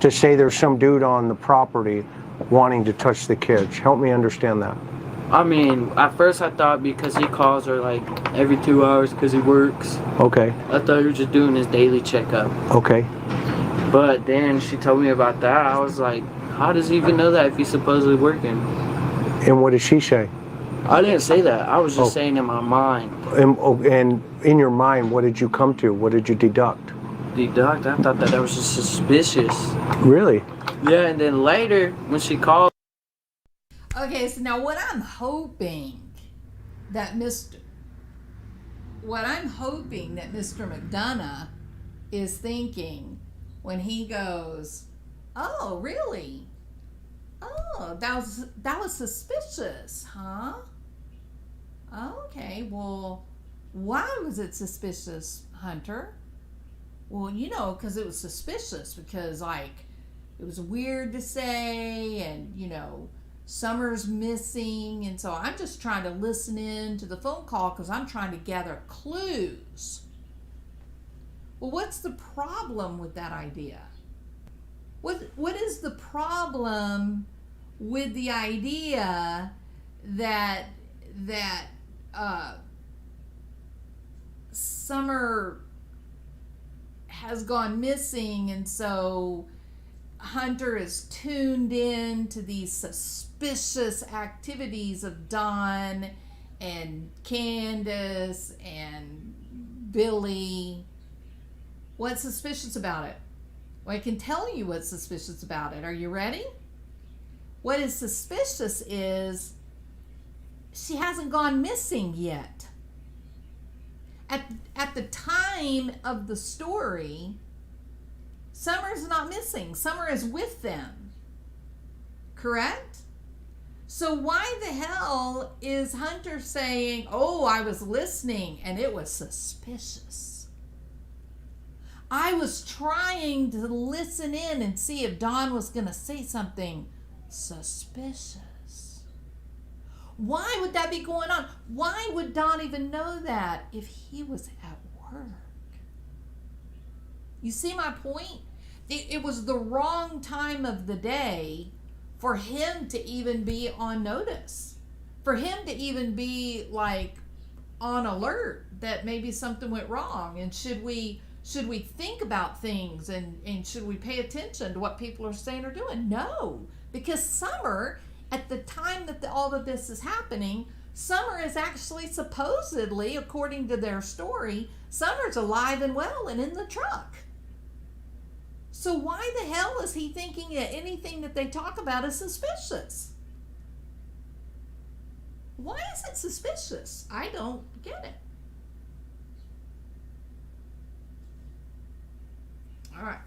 to say there's some dude on the property wanting to touch the kids? Help me understand that. I mean, at first I thought because he calls her like every 2 hours because he works. Okay. I thought he was just doing his daily checkup. Okay. But then she told me about that. I was like, how does he even know that if he's supposedly working? And what did she say? I didn't say that. I was just saying in my mind. And in your mind, what did you come to? What did you deduct? Deduct? I thought that was just suspicious. Really? Yeah, and then later, when she called. Okay, so now what I'm hoping that Mr. McDonough is thinking when he goes, "Oh, really? Oh, that was suspicious, huh? Okay, well, why was it suspicious, Hunter? Well, because it was suspicious because, like, it was weird to say, and, Summer's missing, and so I'm just trying to listen in to the phone call because I'm trying to gather clues." Well, what's the problem with that idea? What is the problem with the idea that Summer has gone missing, and so Hunter is tuned in to these suspicious activities of Don and Candace and Billy? What's suspicious about it? Well, I can tell you what's suspicious about it. Are you ready? What is suspicious is she hasn't gone missing yet. At the time of the story, Summer's not missing. Summer is with them. Correct? So why the hell is Hunter saying, "Oh, I was listening and it was suspicious"? I was trying to listen in and see if Don was going to say something suspicious. Why would that be going on? Why would Don even know that if he was at work? You see my point? It was the wrong time of the day for him to even be on notice, for him to even be like on alert that maybe something went wrong, and should we think about things, and should we pay attention to what people are saying or doing? No, because Summer, at the time that all of this is happening, Summer is actually supposedly, according to their story, Summer's alive and well and in the truck. So why the hell is he thinking that anything that they talk about is suspicious? Why is it suspicious? I don't get it. All right.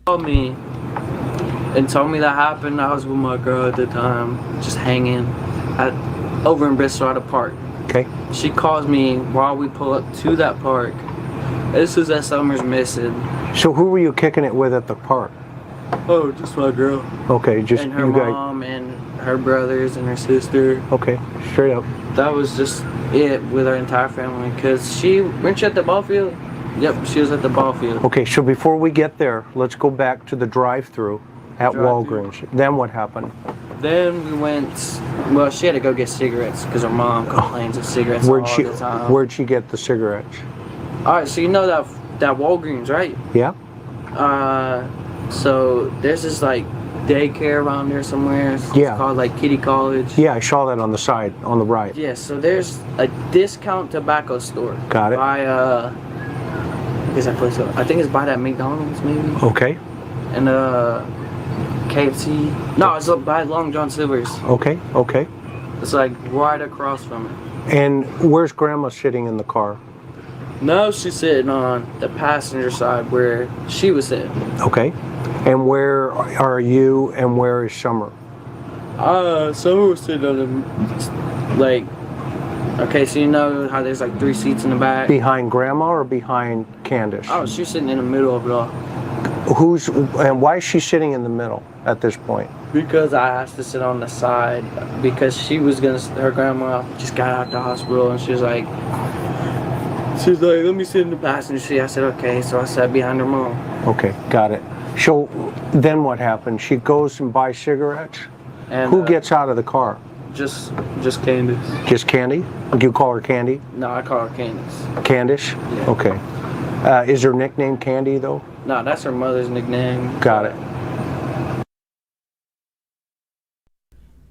Called me and told me that happened. I was with my girl at the time, just hanging over in Bristol at a park. Okay. She calls me while we pull up to that park. This is that Summer's missing. So who were you kicking it with at the park? Oh, just my girl. Okay, just and her you guys. mom and her brothers and her sister. Okay, straight up. That was just it with our entire family. Cause weren't you at the ball field? Yep, she was at the ball field. Okay, so before we get there, let's go back to the drive-through at Walgreens. Then what happened? Then we went. Well, she had to go get cigarettes because her mom complains of cigarettes all the time. Where'd she get the cigarettes? All right, so you know that Walgreens, right? Yeah. So there's this like daycare around there somewhere. It's called like Kitty College. Yeah, I saw that on the side, on the right. Yeah, so there's a discount tobacco store. Got it. By is that place? I think it's by that McDonald's maybe. Okay. And KFC. No, it's by Long John Silver's. Okay. Okay. It's like right across from it. And where's Grandma sitting in the car? No, she's sitting on the passenger side where she was sitting. Okay. And where are you and where is Summer? Summer was sitting on the, like, okay, so you know how there's like 3 seats in the back? Behind Grandma or behind Candace? Oh, she's sitting in the middle of it all. And why is she sitting in the middle at this point? Because I asked to sit on the side because her grandma just got out the hospital and she was like, let me sit in the passenger seat. I said, okay, so I sat behind her mom. Okay, got it. So then what happens? She goes and buys cigarettes? And Who gets out of the car? just Candace. Just Candy? Do you call her Candy? No, I call her Candace. Candace? Yeah. Okay. Is her nickname Candy though? No, that's her mother's nickname. Got it.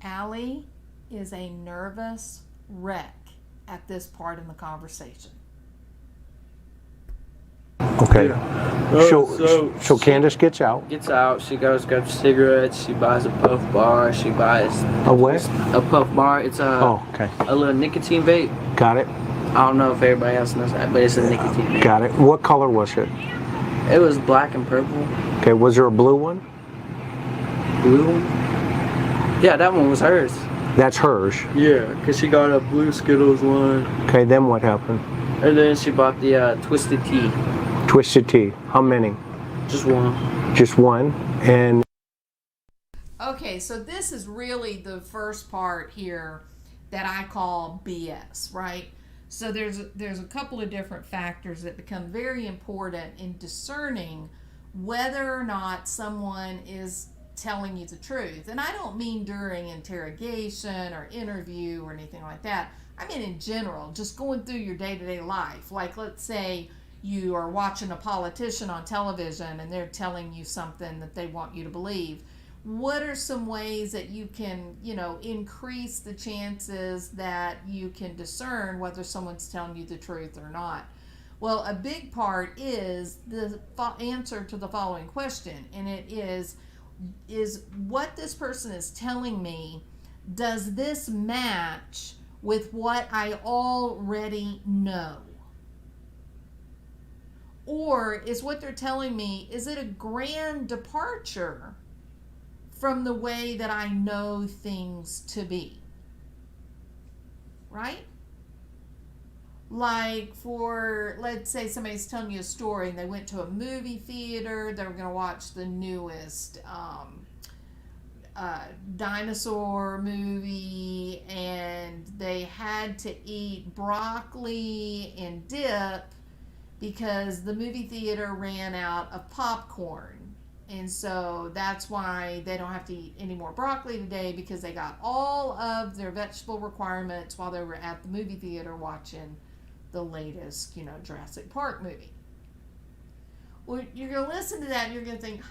Allie is a nervous wreck at this part in the conversation. Okay. Yeah. So Candace gets out. Gets out. She goes grabs cigarettes. She buys a puff bar. She buys A what? a puff bar. It's Oh, okay. a little nicotine vape. Got it. I don't know if everybody else knows that, but it's a nicotine vape. Got it. What color was it? It was black and purple. Okay. Was there a blue one? Blue one? Yeah, that one was hers. That's hers. Yeah, because she got a blue Skittles one. Okay. Then what happened? And then she bought the Twisted Tea. Twisted Tea. How many? Just one. Just one. And Okay, so this is really the first part here that I call BS, right? So there's a couple of different factors that become very important in discerning whether or not someone is telling you the truth. And I don't mean during interrogation or interview or anything like that. I mean in general, just going through your day-to-day life. Like, let's say you are watching a politician on television and they're telling you something that they want you to believe. What are some ways that you can, increase the chances that you can discern whether someone's telling you the truth or not? Well, a big part is the answer to the following question, and it is what this person is telling me, does this match with what I already know? Or is what they're telling me, is it a grand departure from the way that I know things to be? Right? Like, let's say somebody's telling you a story and they went to a movie theater, they were going to watch the newest dinosaur movie, and they had to eat broccoli and dip because the movie theater ran out of popcorn. And so that's why they don't have to eat any more broccoli today, because they got all of their vegetable requirements while they were at the movie theater watching the latest, Jurassic Park movie. Well, you're going to listen to that and you're going to think,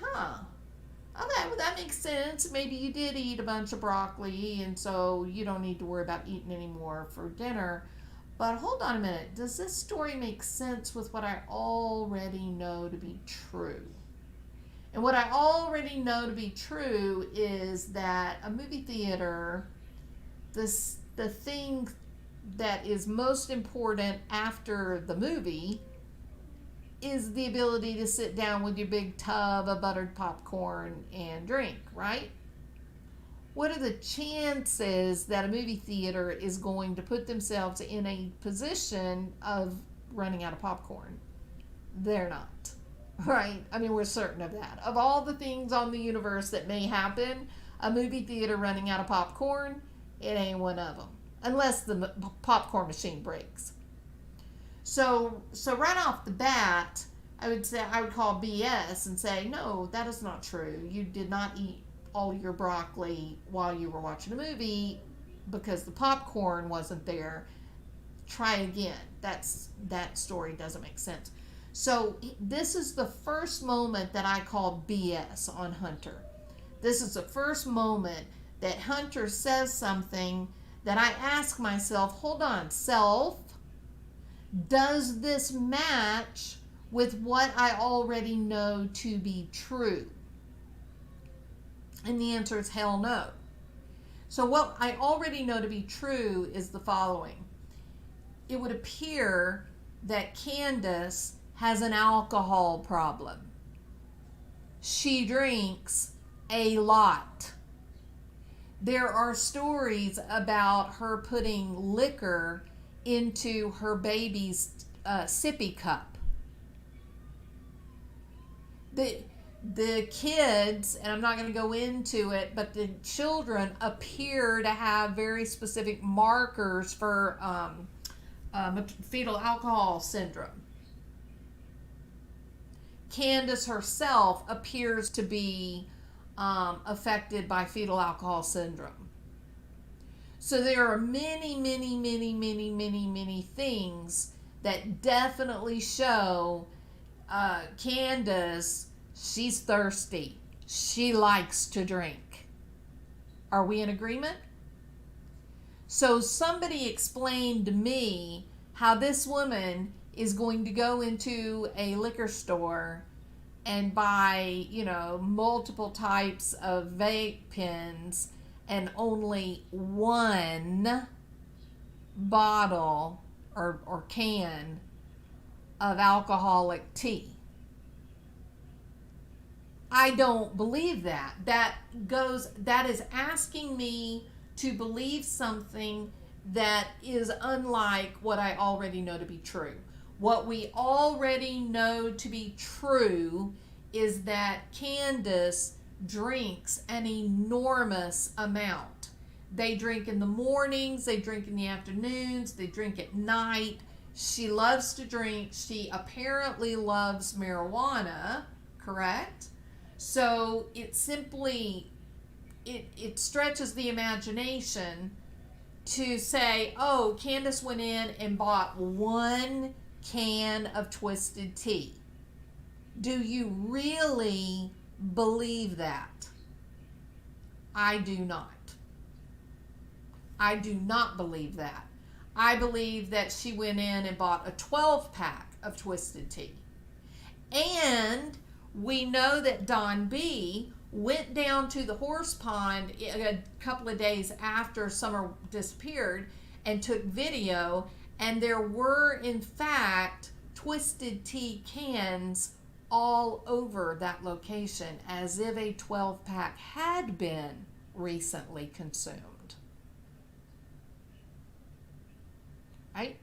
that makes sense. Maybe you did eat a bunch of broccoli and so you don't need to worry about eating any more for dinner. But hold on a minute. Does this story make sense with what I already know to be true? And what I already know to be true is that a movie theater, the thing that is most important after the movie is the ability to sit down with your big tub of buttered popcorn and drink, right? What are the chances that a movie theater is going to put themselves in a position of running out of popcorn? They're not, right? I mean, we're certain of that. Of all the things on the universe that may happen, a movie theater running out of popcorn, it ain't one of them, unless the popcorn machine breaks. So right off the bat, I would call BS and say, no, that is not true. You did not eat all your broccoli while you were watching a movie because the popcorn wasn't there. Try again. That story doesn't make sense. So this is the first moment that I call BS on Hunter. This is the first moment that Hunter says something that I ask myself, hold on, self, does this match with what I already know to be true? And the answer is hell no. So what I already know to be true is the following. It would appear that Candace has an alcohol problem. She drinks a lot. There are stories about her putting liquor into her baby's sippy cup. The kids, and I'm not going to go into it, but the children appear to have very specific markers for fetal alcohol syndrome. Candace herself appears to be affected by fetal alcohol syndrome. So there are many, many, many, many, many, many things that definitely show Candace, she's thirsty. She likes to drink. Are we in agreement? So somebody explained to me how this woman is going to go into a liquor store and buy, multiple types of vape pens and only one bottle or can of alcoholic tea. I don't believe that. That is asking me to believe something that is unlike what I already know to be true. What we already know to be true is that Candace drinks an enormous amount. They drink in the mornings, they drink in the afternoons, they drink at night. She loves to drink. She apparently loves marijuana, correct? So it simply, it stretches the imagination to say, oh, Candace went in and bought one can of twisted tea. Do you really believe that? I do not. I do not believe that. I believe that she went in and bought a 12-pack of twisted tea. And we know that Don B went down to the horse pond a couple of days after Summer disappeared and took video, and there were in fact twisted tea cans all over that location, as if a 12-pack had been recently consumed. Right?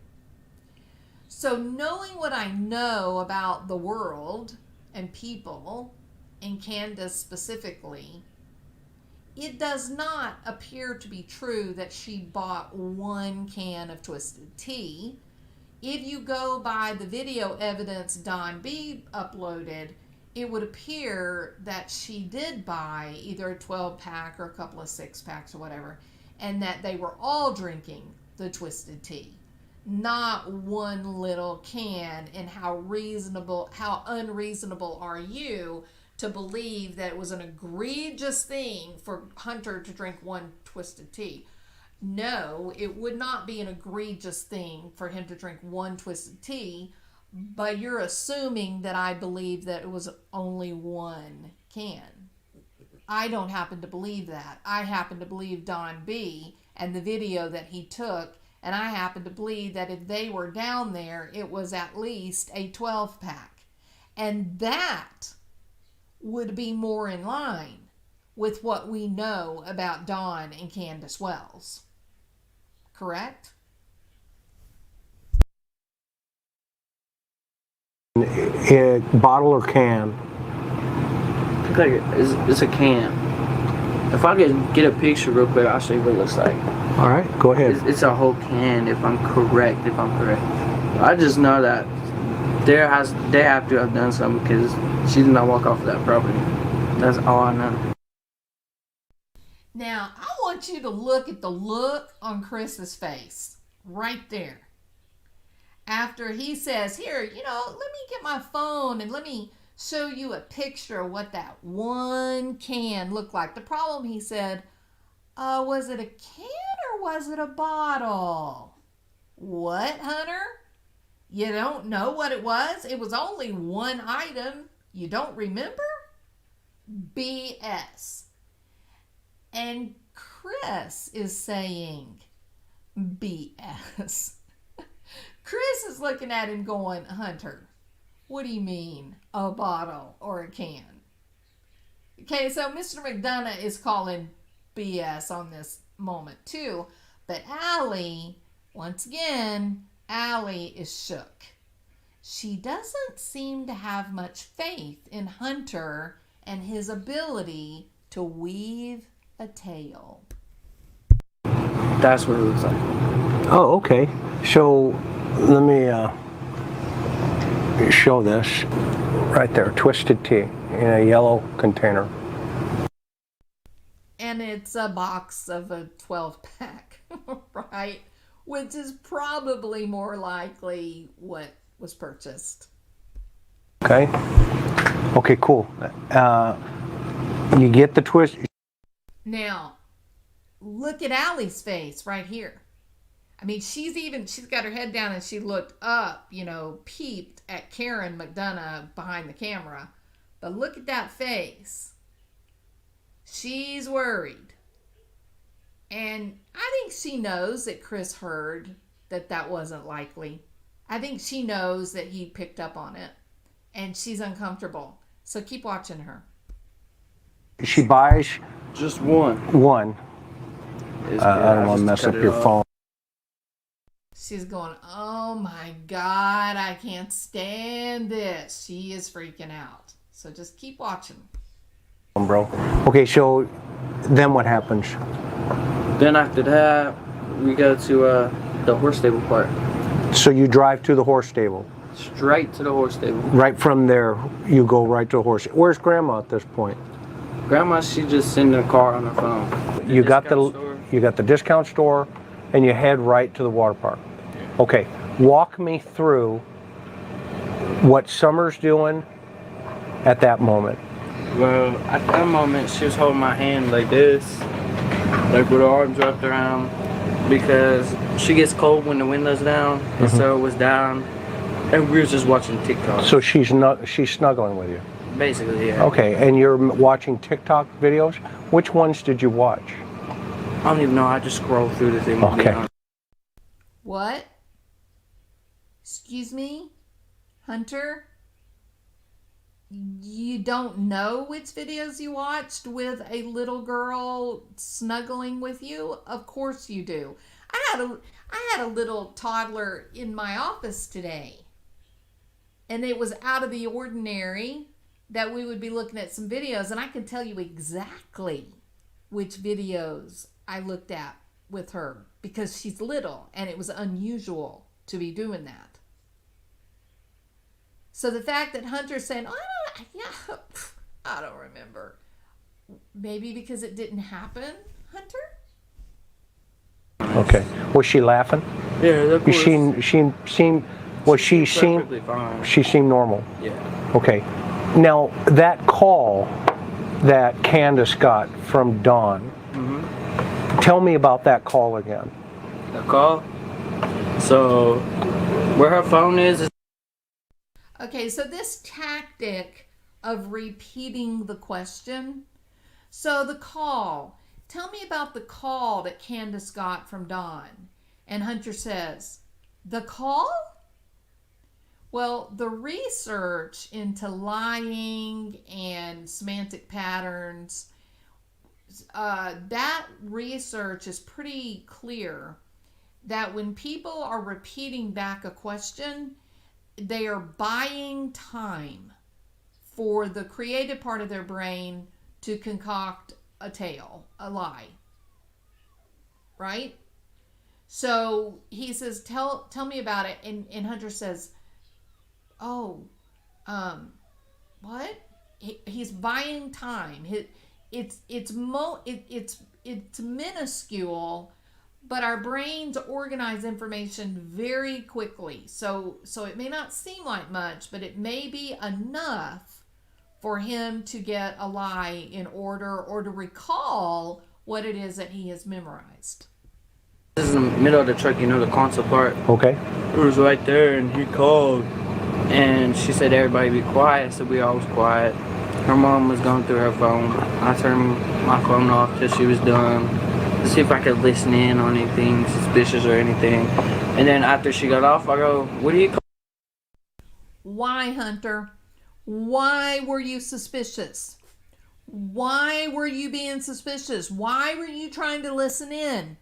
So knowing what I know about the world and people, and Candace specifically, it does not appear to be true that she bought one can of twisted tea. If you go by the video evidence Don B uploaded, it would appear that she did buy either a 12-pack or a couple of 6-packs or whatever, and that they were all drinking the twisted tea. Not one little can. And how unreasonable are you to believe that it was an egregious thing for Hunter to drink one twisted tea? No, it would not be an egregious thing for him to drink one twisted tea, but you're assuming that I believe that it was only one can. I don't happen to believe that. I happen to believe Don B and the video that he took, and I happen to believe that if they were down there, it was at least a 12-pack. And that would be more in line with what we know about Don and Candace Wells. Correct? Bottle or can? It's a can. If I could get a picture real quick, I'll show you what it looks like. All right, go ahead. It's a whole can, if I'm correct. I just know that they have to have done something, because she did not walk off of that property. That's all I know. Now, I want you to look at the look on Chris's face right there. After he says, here, let me get my phone and let me show you a picture of what that one can looked like. The problem, he said, was it a can or was it a bottle? What, Hunter? You don't know what it was? It was only one item. You don't remember? BS. And Chris is saying BS. Chris is looking at him going, Hunter, what do you mean, a bottle or a can? Okay, so Mr. McDonough is calling BS on this moment too. But Allie, once again, Allie is shook. She doesn't seem to have much faith in Hunter and his ability to weave a tale. That's what it looks like. Oh, okay. So let me show this right there, Twisted Tea in a yellow container. And it's a box of a 12-pack, right? Which is probably more likely what was purchased. Okay. Okay, cool. You get the twist. Now, look at Allie's face right here. I mean, she's got her head down and she looked up, peeped at Karen McDonough behind the camera. But look at that face. She's worried. And I think she knows that Chris heard that wasn't likely. I think she knows that he picked up on it. And she's uncomfortable. So keep watching her. She buys Just one. one. I don't want to mess up your phone. She's going, oh my God, I can't stand this. She is freaking out. So just keep watching. Bro. Okay, so then what happens? Then after that, we go to the horse stable part. So you drive to the horse stable. Straight to the horse stable. Right from there, you go right to the horse. Where's Grandma at this point? Grandma, she just in the car on her phone. You got the discount store, and you head right to the water park. Okay, walk me through what Summer's doing at that moment. Well, at that moment, she was holding my hand like this, like with her arms wrapped around, because she gets cold when the window's down, and so it was down, and we were just watching TikTok. So she's snuggling with you. Basically, yeah. Okay, and you're watching TikTok videos. Which ones did you watch? I don't even know. I just scrolled through the thing. Okay. What? Excuse me? Hunter? You don't know which videos you watched with a little girl snuggling with you? Of course you do. I had a little toddler in my office today. And it was out of the ordinary that we would be looking at some videos, and I can tell you exactly which videos I looked at with her because she's little and it was unusual to be doing that. So the fact that Hunter's saying, I don't remember. Maybe because it didn't happen, Hunter? Okay. Was she laughing? Yeah, of course. She seemed normal. Yeah. Okay. Now that call that Candace got from Dawn. Tell me about that call again. The call? So, where her phone is. Okay, so this tactic of repeating the question. So the call. Tell me about the call that Candace got from Dawn. And Hunter says, the call? Well, the research into lying and semantic patterns, that research is pretty clear that when people are repeating back a question, they are buying time for the creative part of their brain to concoct a tale, a lie. Right? So he says, tell me about it. And Hunter says, what? He's buying time. It's minuscule, but our brains organize information very quickly. So it may not seem like much, but it may be enough for him to get a lie in order or to recall what it is that he has memorized. This is in the middle of the truck, the console part. Okay. It was right there, and he called, and she said everybody be quiet, so we all was quiet. Her mom was going through her phone. I turned my phone off till she was done to see if I could listen in on anything suspicious or anything. And then after she got off, I go, what do you call? Why, Hunter? Why were you suspicious? Why were you being suspicious? Why were you trying to listen in?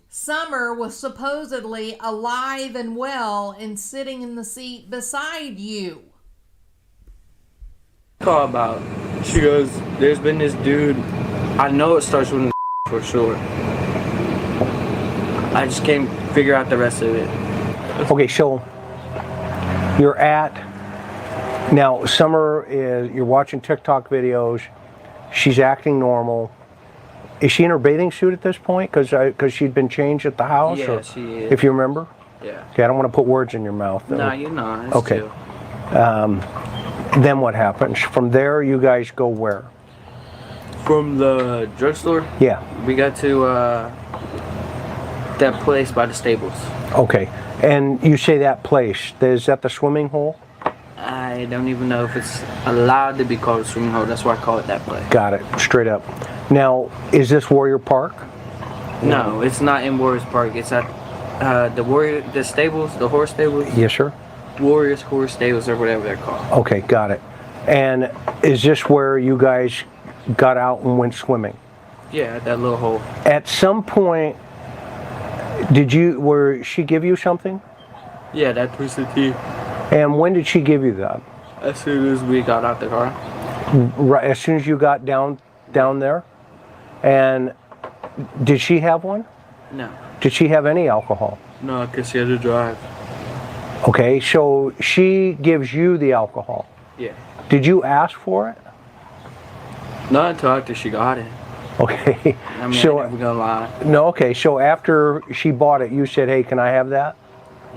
Summer was supposedly alive and well and sitting in the seat beside you. Call about. She goes, there's been this dude. I know it starts with for sure. I just can't figure out the rest of it. Okay, so you're at Now, Summer you're watching TikTok videos. She's acting normal. Is she in her bathing suit at this point? Because she'd been changed at the house? Yeah, or, she is. If you remember? Yeah. Okay, I don't want to put words in your mouth, though. No, you're not. It's Okay. chill. Then what happens? From there, you guys go where? From the drugstore, Yeah. we got to that place by the stables. Okay. And you say that place. Is that the swimming hole? I don't even know if it's allowed to be called a swimming hole. That's why I call it that place. Got it. Straight up. Now, is this Warrior Park? No, it's not in Warriors Park. It's at the stables, the horse stables. Yes, sir. Warriors Horse Stables or whatever they're called. Okay, got it. And is this where you guys got out and went swimming? Yeah, that little hole. At some point, where she give you something? Yeah, that twisted teeth. And when did she give you that? As soon as we got out the car. Right, as soon as you got down there? And did she have one? No. Did she have any alcohol? No, because she had to drive. Okay, so she gives you the alcohol. Yeah. Did you ask for it? Not until after she got it. Okay. I mean, So I ain't never gonna lie. no, okay. So after she bought it, you said, "Hey, can I have that?"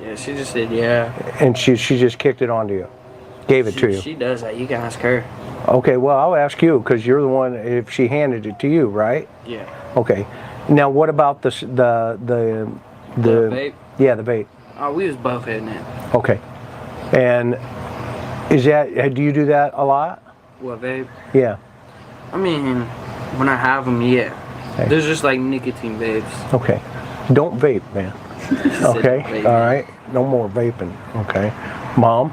Yeah, she just said yeah. And she just kicked it onto you, gave it to you. She does that. You can ask her. Okay. Well, I'll ask you because you're the one. If she handed it to you, right? Yeah. Okay. Now, what about the vape? Yeah, the vape. Oh, we was both hitting it. Okay. And do you do that a lot? What, vape? Yeah. I mean, when I have them, yeah. Okay. There's just like nicotine vapes. Okay. Don't vape, man. Okay. Vape. All right. No more vaping. Okay. Mom,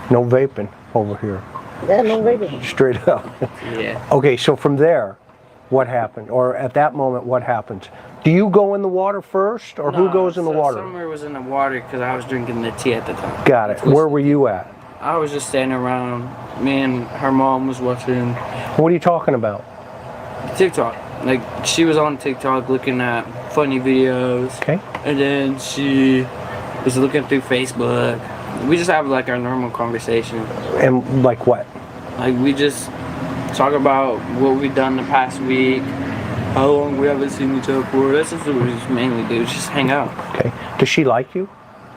no vaping over here. Yeah, no vaping. Straight up. Yeah. Okay. So from there, what happened? Or at that moment, what happens? Do you go in the water first, or who goes in the water? Somewhere was in the water because I was drinking the tea at the time. Got it. Where were you at? I was just standing around. Me and her mom was watching What are you talking about? TikTok. Like, she was on TikTok looking at funny videos. Okay. And then she was looking through Facebook. We just have like our normal conversation. And like what? Like, we just talk about what we've done the past week, how long we haven't seen each other for. That's just what we just mainly do, just hang out. Okay. Does she like you?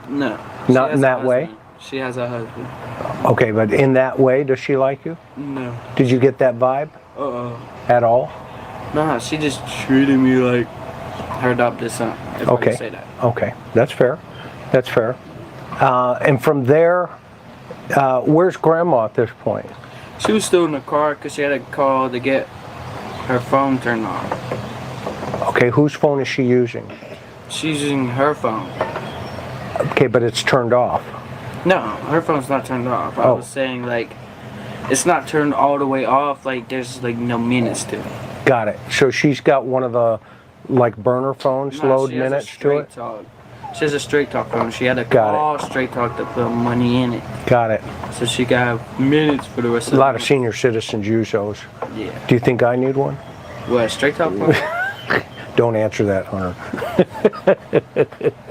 No. Not She has in a that way? husband. She has a husband. Okay, but in that way, does she like you? No. Did you get that vibe at all? Nah, she just treated me like her adopted son. If I Okay. can say that. Okay, that's fair. That's fair. And from there, where's Grandma at this point? She was still in the car because she had a call to get her phone turned on. Okay, whose phone is she using? She's using her phone. Okay, but it's turned off. No, her phone's not turned off. I Oh. was saying, like, it's not turned all the way off. Like, there's like no minutes to it. Got it. So she's got one of the like burner phones, Nah, load she has a minutes to straight it. talk. She has a straight talk phone. She had to Got it. call straight talk to put money in it, Got it. so she got minutes for the rest of A lot of the senior citizens use those. Yeah. Do you think I need one? What, straight talk phone? Don't answer that, Hunter.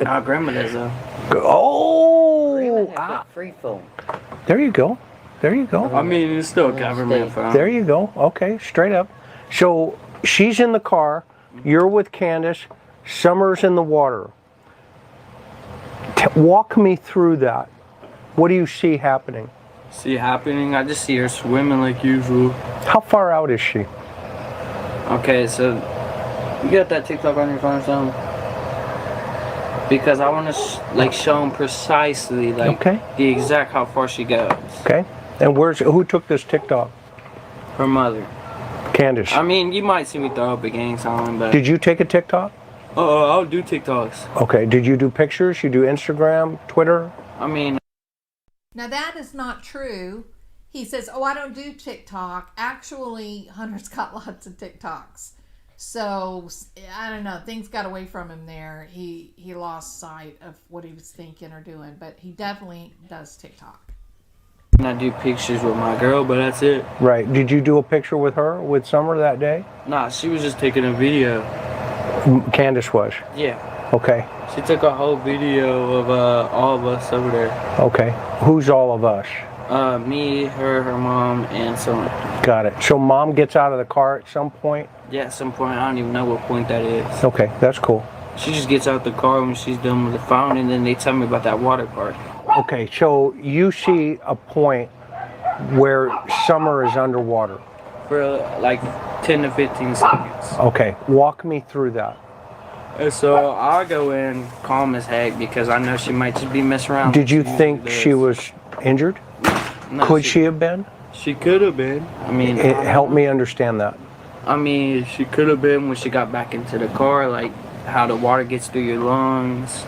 Our grandma does though. Oh, Free phone. there you go. There you go. I mean, it's still a government phone. There you go. Okay, straight up. So she's in the car. You're with Candace. Summer's in the water. Walk me through that. What do you see happening? See happening? I just see her swimming like usual. How far out is she? Okay, so you got that TikTok on your phone or something? Because I want to like show them precisely like Okay. the exact how far she goes. Okay. And who took this TikTok? Her mother. Candace. I mean, you might see me throw up a gang sign, but Did you take a TikTok? I'll do TikToks. Okay. Did you do pictures? You do Instagram, Twitter? I mean, Now that is not true. He says, "Oh, I don't do TikTok." Actually, Hunter's got lots of TikToks. So I don't know. Things got away from him there. He lost sight of what he was thinking or doing. But he definitely does TikTok. I do pictures with my girl, but that's it. Right. Did you do a picture with her, with Summer that day? Nah, she was just taking a video. Candace was. Yeah. Okay. She took a whole video of all of us over there. Okay. Who's all of us? Me, her mom, and Summer. Got it. So mom gets out of the car at some point? Yeah, at some point, I don't even know what point that is. Okay, that's cool. She just gets out the car when she's done with the fountain, and then they tell me about that water park. Okay, so you see a point where Summer is underwater. For like 10 to 15 seconds. Okay, walk me through that. And so I go in calm as heck because I know she might just be messing around. Did you She think usually she does. was injured? No, Could she have been? She could have been. I mean, Help me understand that. I mean, she could have been when she got back into the car, like how the water gets through your lungs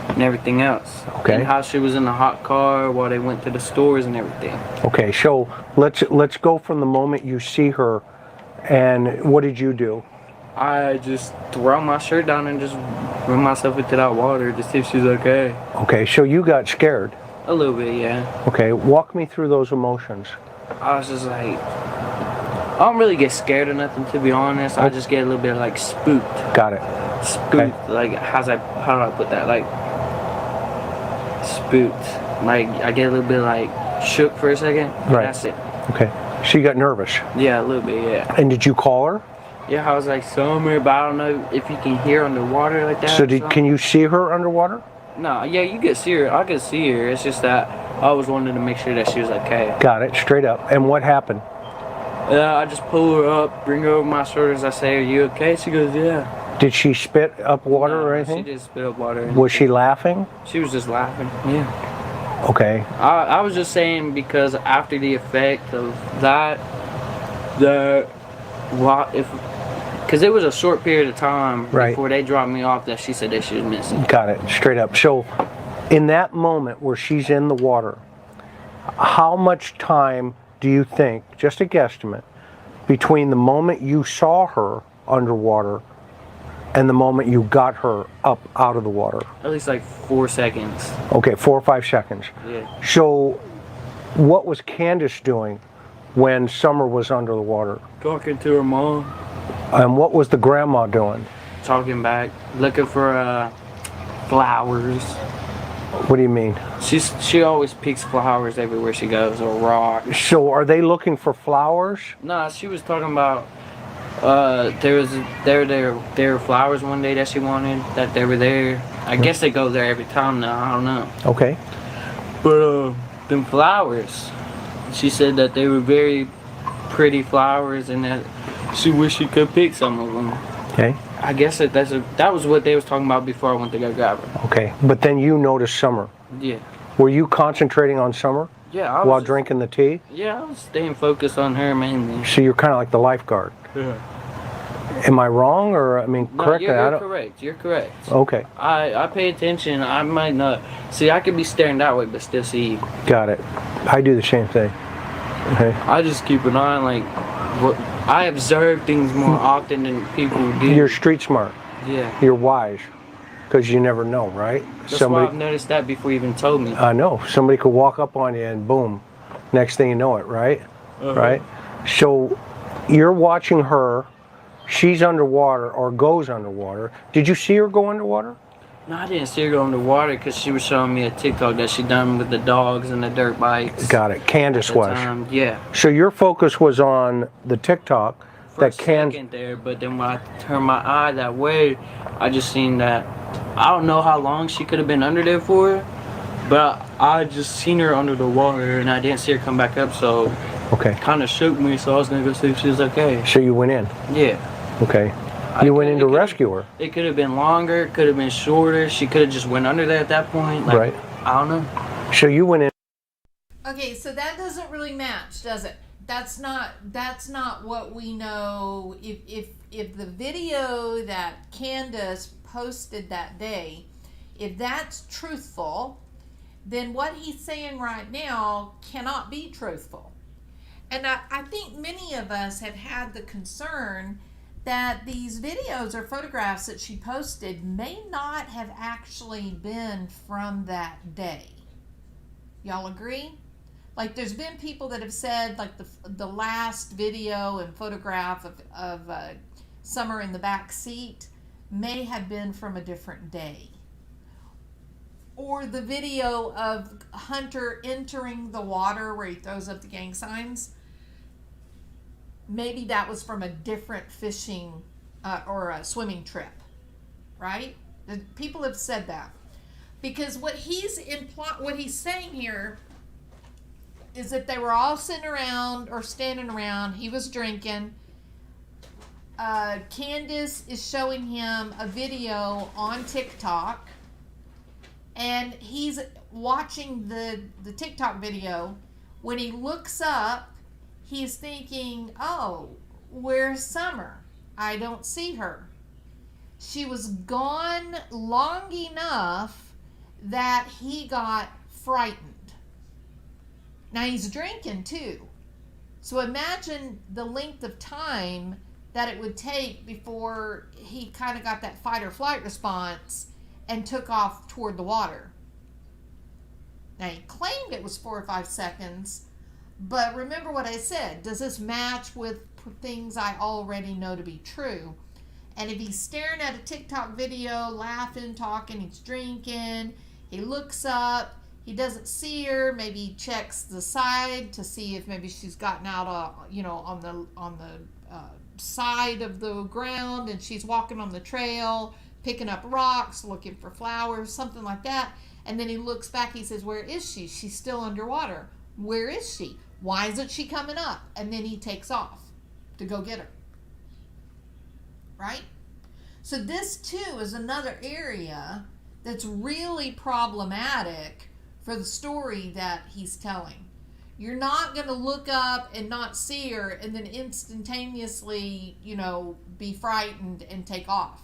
and everything else. Okay. And how she was in the hot car while they went to the stores and everything. Okay, so let's go from the moment you see her, and what did you do? I just throw my shirt down and just run myself into that water to see if she's okay. Okay, so you got scared. A little bit, yeah. Okay, walk me through those emotions. I was just like, I don't really get scared or nothing, to be honest. I just get a little bit like spooked. Got it. Spooked. Okay. Like, how do I put that? Like, spooked. Like, I get a little bit like shook for a second. Right. That's it. Okay, so you got nervous. Yeah, a little bit, yeah. And did you call her? Yeah, I was like, Summer, but I don't know if you can hear underwater like that. So can you see her underwater? No, yeah, you could see her. I could see her. It's just that I always wanted to make sure that she was okay. Got it, straight up. And what happened? I just pull her up, bring her over my shoulders. I say, "Are you okay?" She goes, "Yeah." Did she spit up water No, or anything? She did spit up water. Was she laughing? She was just laughing. Yeah. Okay. I was just saying because after the effect of that, because it was a short period of time Right. before they dropped me off that she said that she was missing. Got it, straight up. So in that moment where she's in the water, how much time do you think, just a guesstimate, between the moment you saw her underwater and the moment you got her up out of the water? At least like 4 seconds. Okay, 4 or 5 seconds. Yeah. So what was Candace doing when Summer was under the water? Talking to her mom. And what was the grandma doing? Talking back. Looking for flowers. What do you mean? She always picks flowers everywhere she goes, or rocks. So are they looking for flowers? Nah, she was talking about there were flowers one day that she wanted, that they were there. I guess they go there every time now, I don't know. Okay. But them flowers, she said that they were very pretty flowers and that she wished she could pick some of them. Okay. I guess that was what they was talking about before I went to go grab her. Okay. But then you noticed Summer. Yeah. Were you concentrating on Summer Yeah, I while was drinking the tea? Yeah, I was staying focused on her mainly. So you're kind of like the lifeguard. Yeah. Am I wrong, or I mean, No, correct? you're correct. You're correct. Okay, I pay attention. I might not see. I could be staring that way, but still see you. got it. I do the same thing. Okay. I just keep an eye on like what I observe things more often than people do. You're street smart. Yeah. You're wise, because you never know, right? That's why I've noticed that before you even told me. I know. Somebody could walk up on you and boom, next thing you know it, right? Right? So you're watching her, she's underwater or goes underwater. Did you see her go underwater? No, I didn't see her go underwater because she was showing me a TikTok that she done with the dogs and the dirt bikes. Got it. Candace at the was. time. Yeah. So your focus was on the TikTok For a that can. second there, but then when I turned my eye that way, I just seen that. I don't know how long she could have been under there for, but I just seen her under the water and I didn't see her come back up, so Okay. kind of shook me. So I was gonna go see if she was okay. So you went in. Yeah. Okay. I You went in to could've- rescue her. It could have been longer, could have been shorter. She could have just went under there at that point. Like, Right. I don't know. So you went in. Okay, so that doesn't really match, does it? That's not what we know. If the video that Candace posted that day, if that's truthful, then what he's saying right now cannot be truthful. And I think many of us have had the concern that these videos or photographs that she posted may not have actually been from that day. Y'all agree? Like, there's been people that have said, like, the last video and photograph of Summer in the back seat may have been from a different day. or the video of Hunter entering the water where he throws up the gang signs, maybe that was from a different fishing or a swimming trip, right? People have said that. Because what he's saying here is that they were all sitting around or standing around. He was drinking. Candace is showing him a video on TikTok, and he's watching the TikTok video. When he looks up, he's thinking, "Oh, where's Summer? I don't see her. She was gone long enough that he got frightened." Now he's drinking too. So imagine the length of time that it would take before he kind of got that fight or flight response and took off toward the water. Now he claimed it was 4 or 5 seconds, but remember what I said. Does this match with things I already know to be true? And if he's staring at a TikTok video, laughing, talking, he's drinking, he looks up, he doesn't see her, maybe he checks the side to see if maybe she's gotten out on the side of the ground and she's walking on the trail, picking up rocks, looking for flowers, something like that. And then he looks back, he says, "Where is she? She's still underwater. Where is she? Why isn't she coming up?" And then he takes off to go get her. Right? So this too is another area that's really problematic for the story that he's telling. You're not going to look up and not see her and then instantaneously, be frightened and take off.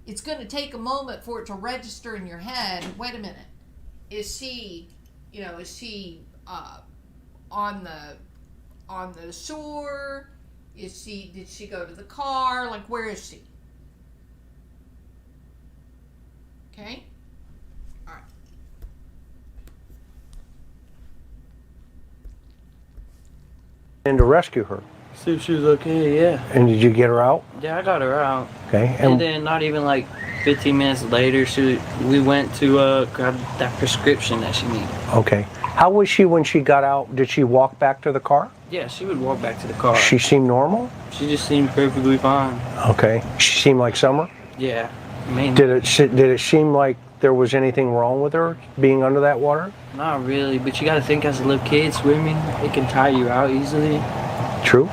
It's going to take a moment for it to register in your head. Wait a minute. Is she on the shore? Did she go to the car? Like, where is she? Okay? All right. And to rescue her. See if she was okay, yeah. And did you get her out? Yeah, I got her out. Okay. And then not even like 15 minutes later, we went to grab that prescription that she needed. Okay. How was she when she got out? Did she walk back to the car? Yeah, she would walk back to the car. She seemed normal? She just seemed perfectly fine. Okay. She seemed like Summer? Yeah. Mainly. Did it seem like there was anything wrong with her being under that water? Not really, but you gotta think as a little kid swimming, it can tire you out easily. True.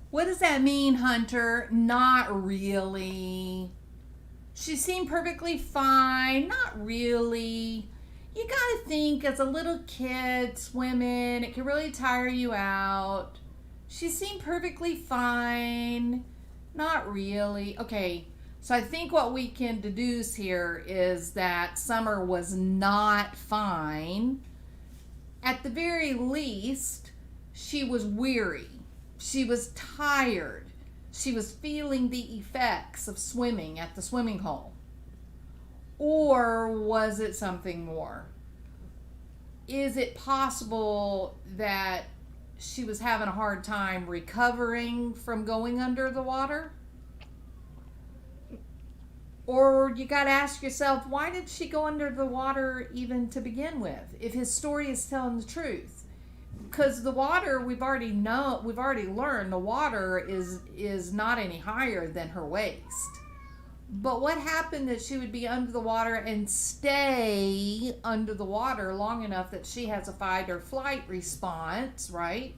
What does that mean, Hunter? Not really. She seemed perfectly fine. Not really. You gotta think as a little kid swimming, it can really tire you out. She seemed perfectly fine. Not really. Okay, so I think what we can deduce here is that Summer was not fine. At the very least, she was weary. She was tired. She was feeling the effects of swimming at the swimming hole. Or was it something more? Is it possible that she was having a hard time recovering from going under the water? Or you got to ask yourself, why did she go under the water even to begin with, if his story is telling the truth? Because the water, we've already learned the water is not any higher than her waist. But what happened that she would be under the water and stay under the water long enough that she has a fight or flight response, right?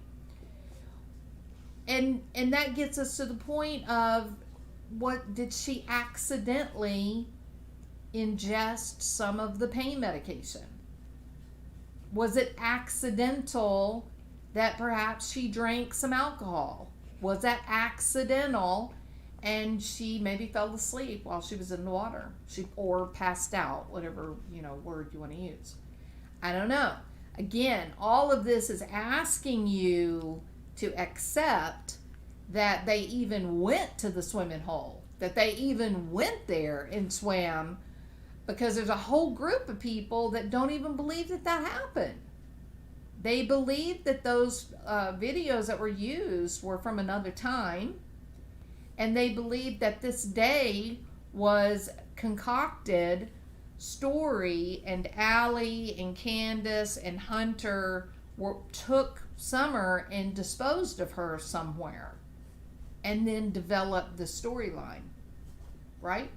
And that gets us to the point of, what did she accidentally ingest some of the pain medication? Was it accidental that perhaps she drank some alcohol? Was that accidental and she maybe fell asleep while she was in the water? Or passed out, whatever, word you want to use. I don't know. Again, all of this is asking you to accept that they even went to the swimming hole, that they even went there and swam, because there's a whole group of people that don't even believe that happened. They believe that those videos that were used were from another time, and they believe that this day was concocted story, and Allie and Candace and Hunter took Summer and disposed of her somewhere, and then developed the storyline, right?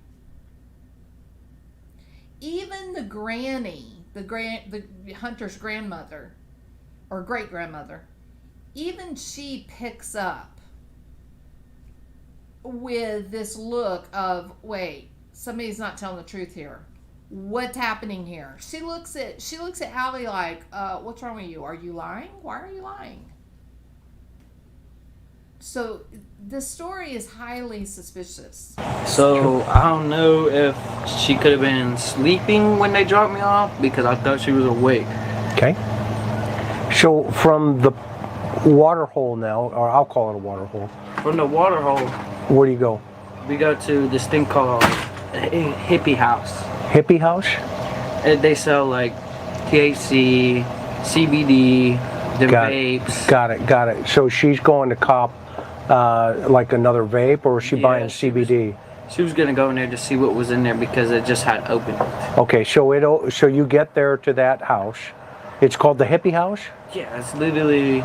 Even the granny, the Hunter's grandmother or great grandmother, even she picks up with this look of, wait, somebody's not telling the truth here. What's happening here? She looks at Allie like, what's wrong with you? Are you lying? Why are you lying? So the story is highly suspicious. So I don't know if she could have been sleeping when they dropped me off because I thought she was awake. Okay. So from the water hole now, or I'll call it a water hole. From the water hole, Where do you go? we go to this thing called a hippie house. Hippie house? And they sell like THC, CBD, the Got vapes. Got it. So she's going to cop like another vape, or is she buying she CBD? She was gonna go in there to see what was in there because it just had opened. Okay, so you get there to that house. It's called the hippie house? Yeah, it's literally.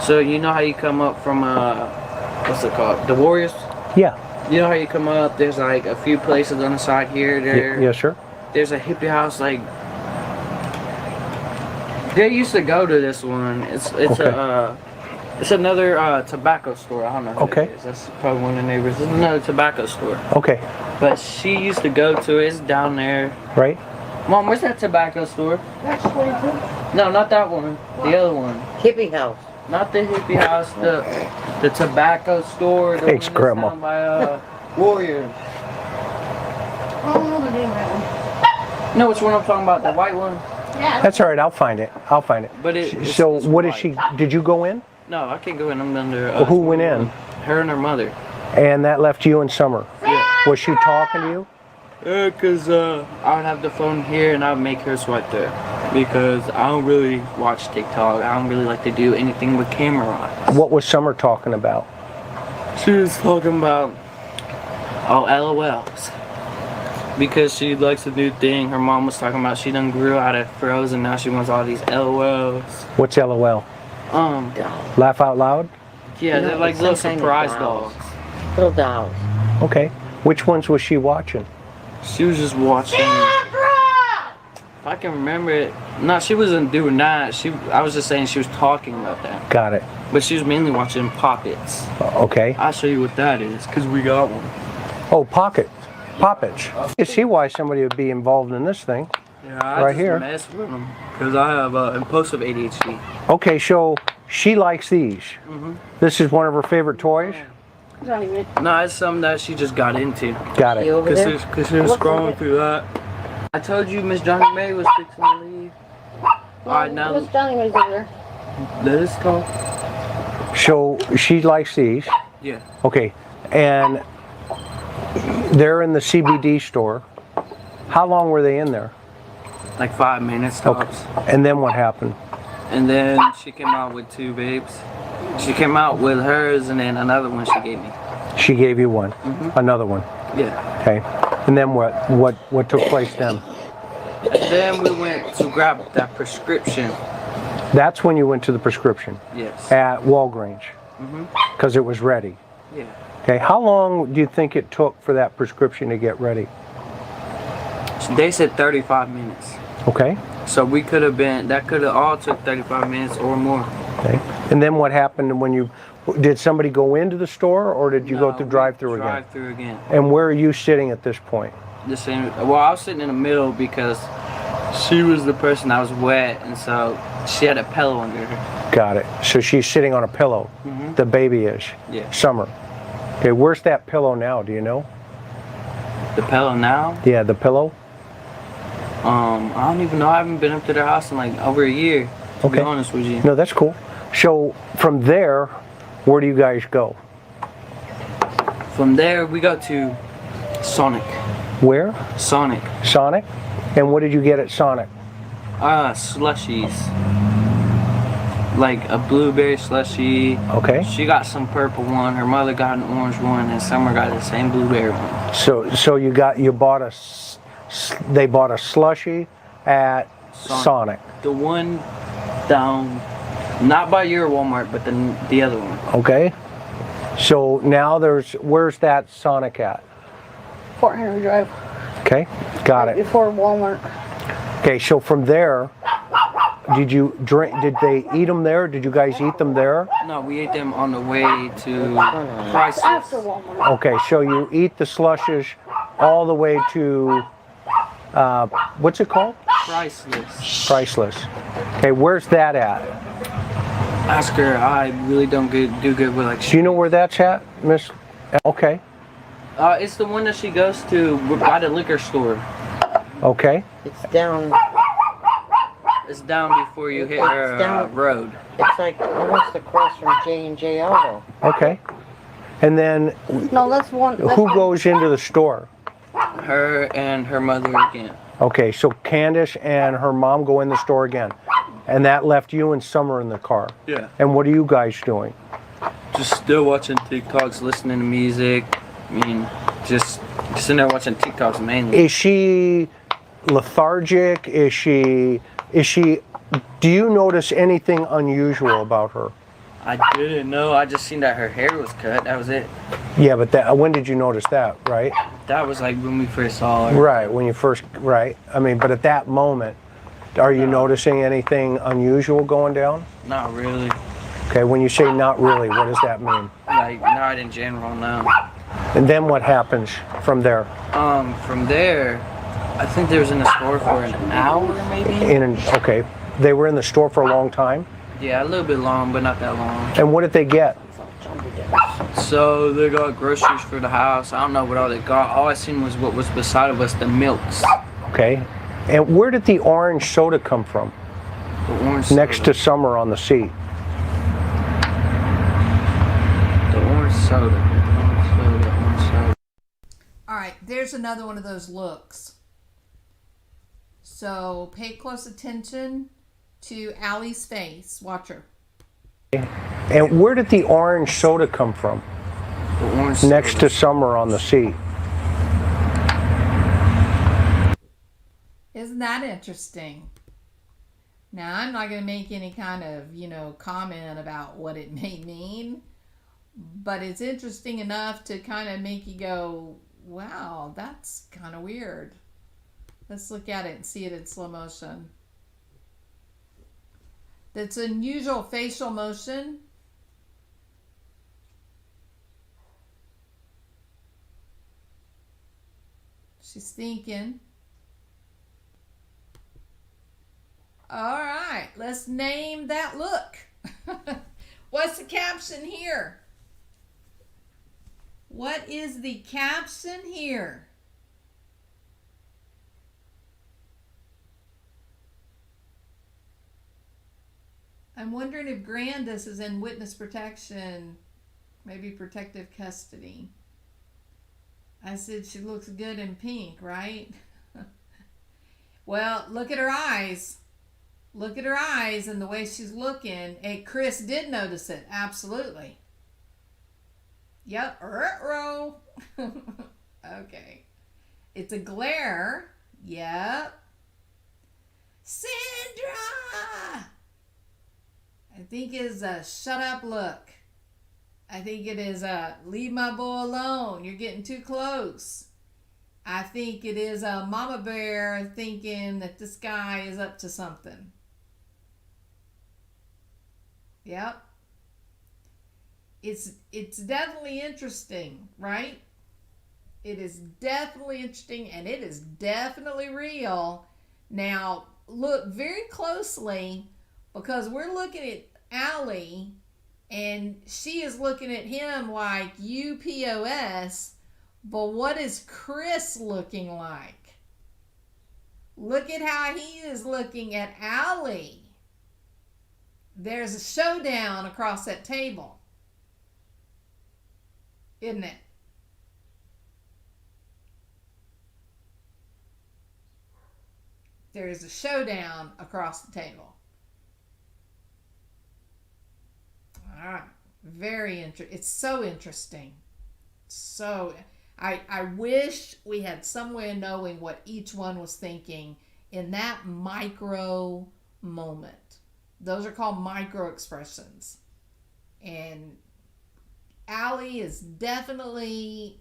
So you know how you come up from what's it called? The Warriors. Yeah. You know how you come up? There's like a few places on the side here, there. Yes, sir. There's a hippie house like. They used to go to this one. It's another tobacco store. I don't know who Okay. it is. That's probably one of the neighbors. It's another tobacco store. Okay. But she used to go to it. It's down there. Right? Mom, where's that tobacco store? That's 22. No, not that one. The other one. Hippie house. Not the hippie house. The tobacco store. The Thanks, one that's Grandma. down by Warriors. I don't know the name of that one. No, which one I'm talking about? The white one. Yeah. That's all right. I'll find it. But it's So it's what is white. she? Did you go in? No, I can't go in. I'm under. Well, who went in? Her and her mother. And that left you in Summer. Yeah. Was she talking to you? Cause I would have the phone here and I would make her swipe there. Because I don't really watch TikTok. I don't really like to do anything with camera on. What was Summer talking about? She was talking about LOLs. Because she likes a new thing. Her mom was talking about she done grew out of Frozen. Now she wants all these LOLs. What's LOL? Dolls. Laugh out loud? Yeah, No, they're like it's little some kind of surprise dolls. dogs. Little dolls. Okay. Which ones was she watching? She was just watching. If I can remember it. No, she wasn't doing that. I was just saying she was talking about that. Got it. But she was mainly watching Poppets. Okay. I'll show you what that is, because we got one. Oh, poppets. You see why somebody would be involved in this thing. Yeah, I Right just here. mess with them, because I have impulsive ADHD. Okay, so she likes these. Mm-hmm. This is one of her favorite toys. Johnny May. No, it's something that she just got into. Got You it. over there? Because she was What's scrolling that? through that. I told you Miss Johnny May was fixing to leave. Alright, now What's Johnny May's over there? let us go. So she likes these. Yeah. Okay, and they're in the CBD store. How long were they in there? Like 5 minutes tops. And then what happened? And then she came out with 2 babes. She came out with hers and then another one she gave me. She gave you one, another one. Yeah. Okay, and then what took place then? And then we went to grab that prescription. That's when you went to the prescription Yes. at Walgreens because it was ready. Yeah. Okay, how long do you think it took for that prescription to get ready? They said 35 minutes. Okay, So we could have been, that could have all took 35 minutes or more. okay. And then what happened when did somebody go into the store or did you go through drive-through again? Drive-through again. And where are you sitting at this point? The same. Well, I was sitting in the middle because she was the person that was wet, and so she had a pillow under her. Got it. So she's sitting on a pillow. The baby is. Yeah. Summer. Okay, where's that pillow now? Do you know? The pillow now? Yeah, the pillow. I don't even know. I haven't been up to their house in like over a year. To be Okay. honest with you. No, that's cool. So from there, where do you guys go? From there, we go to Sonic. Where? Sonic. Sonic? And what did you get at Sonic? Slushies. Like a blueberry slushie. Okay. She got some purple one. Her mother got an orange one, and Summer got the same blueberry one. So you bought a They bought a slushie at Sonic. The one down, not by your Walmart, but the other one. Okay. So now where's that Sonic at? Fort Henry Drive. Okay, got it. Before Walmart. Okay, so from there, did they eat them there? Did you guys eat them there? No, we ate them on the way to After Priceless. Walmart. Okay, so you eat the slushes all the way to, what's it called? Priceless. Priceless. Okay, where's that at? Ask her. I really don't do good with like. Do you know where that's at, Miss? Okay, It's the one that she goes to by the liquor store. okay. It's down. It's down before you hit her down. road. It's like almost across from J&J Auto. Okay. And then No, that's one. who goes into the store? Her and her mother again. Okay, so Candace and her mom go in the store again. And that left you and Summer in the car. Yeah. And what are you guys doing? Just still watching TikToks, listening to music. I mean, just sitting there watching TikToks mainly. Is she lethargic? Do you notice anything unusual about her? I didn't know. I just seen that her hair was cut. That was it. Yeah, but when did you notice that, right? That was like when we first saw her. Right, when you first, right. I mean, but at that moment, are you noticing anything unusual going down? Not really. Okay, when you say not really, what does that mean? Like, not in general, no. And then what happens from there? From there, I think they was in the store for an hour, maybe? Okay, they were in the store for a long time? Yeah, a little bit long, but not that long. And what did they get? So they got groceries for the house. I don't know what all they got. All I seen was what was beside of us, the milks. Okay, and where did the orange soda come from? The orange Next soda. to Summer on the seat. The orange soda. Orange soda. All right, there's another one of those looks. So pay close attention to Allie's face. Watch her. And where did the orange soda come from? The orange Next soda. to Summer on the seat. Isn't that interesting? Now, I'm not going to make any kind of, comment about what it may mean, but it's interesting enough to kind of make you go, wow, that's kind of weird. Let's look at it and see it in slow motion. That's unusual facial motion. She's thinking. All right, let's name that look. What's the caption here? What is the caption here? I'm wondering if Grandis is in witness protection, maybe protective custody. I said she looks good in pink, right? Well, look at her eyes. Look at her eyes and the way she's looking. And Chris did notice it, absolutely. Yep, ruh-roh. Okay. It's a glare. Yep. Sandra! I think it's a shut up look. I think it is a leave my boy alone. You're getting too close. I think it is a mama bear thinking that this guy is up to something. Yep. It's definitely interesting, right? It is definitely interesting and it is definitely real. Now, look very closely because we're looking at Allie and she is looking at him like UPOS, but what is Chris looking like? Look at how he is looking at Allie. There's a showdown across that table, isn't it? There is a showdown across the table. All right. Very interesting. It's so interesting. So, I wish we had some way of knowing what each one was thinking in that micro moment. Those are called micro expressions. And Allie is definitely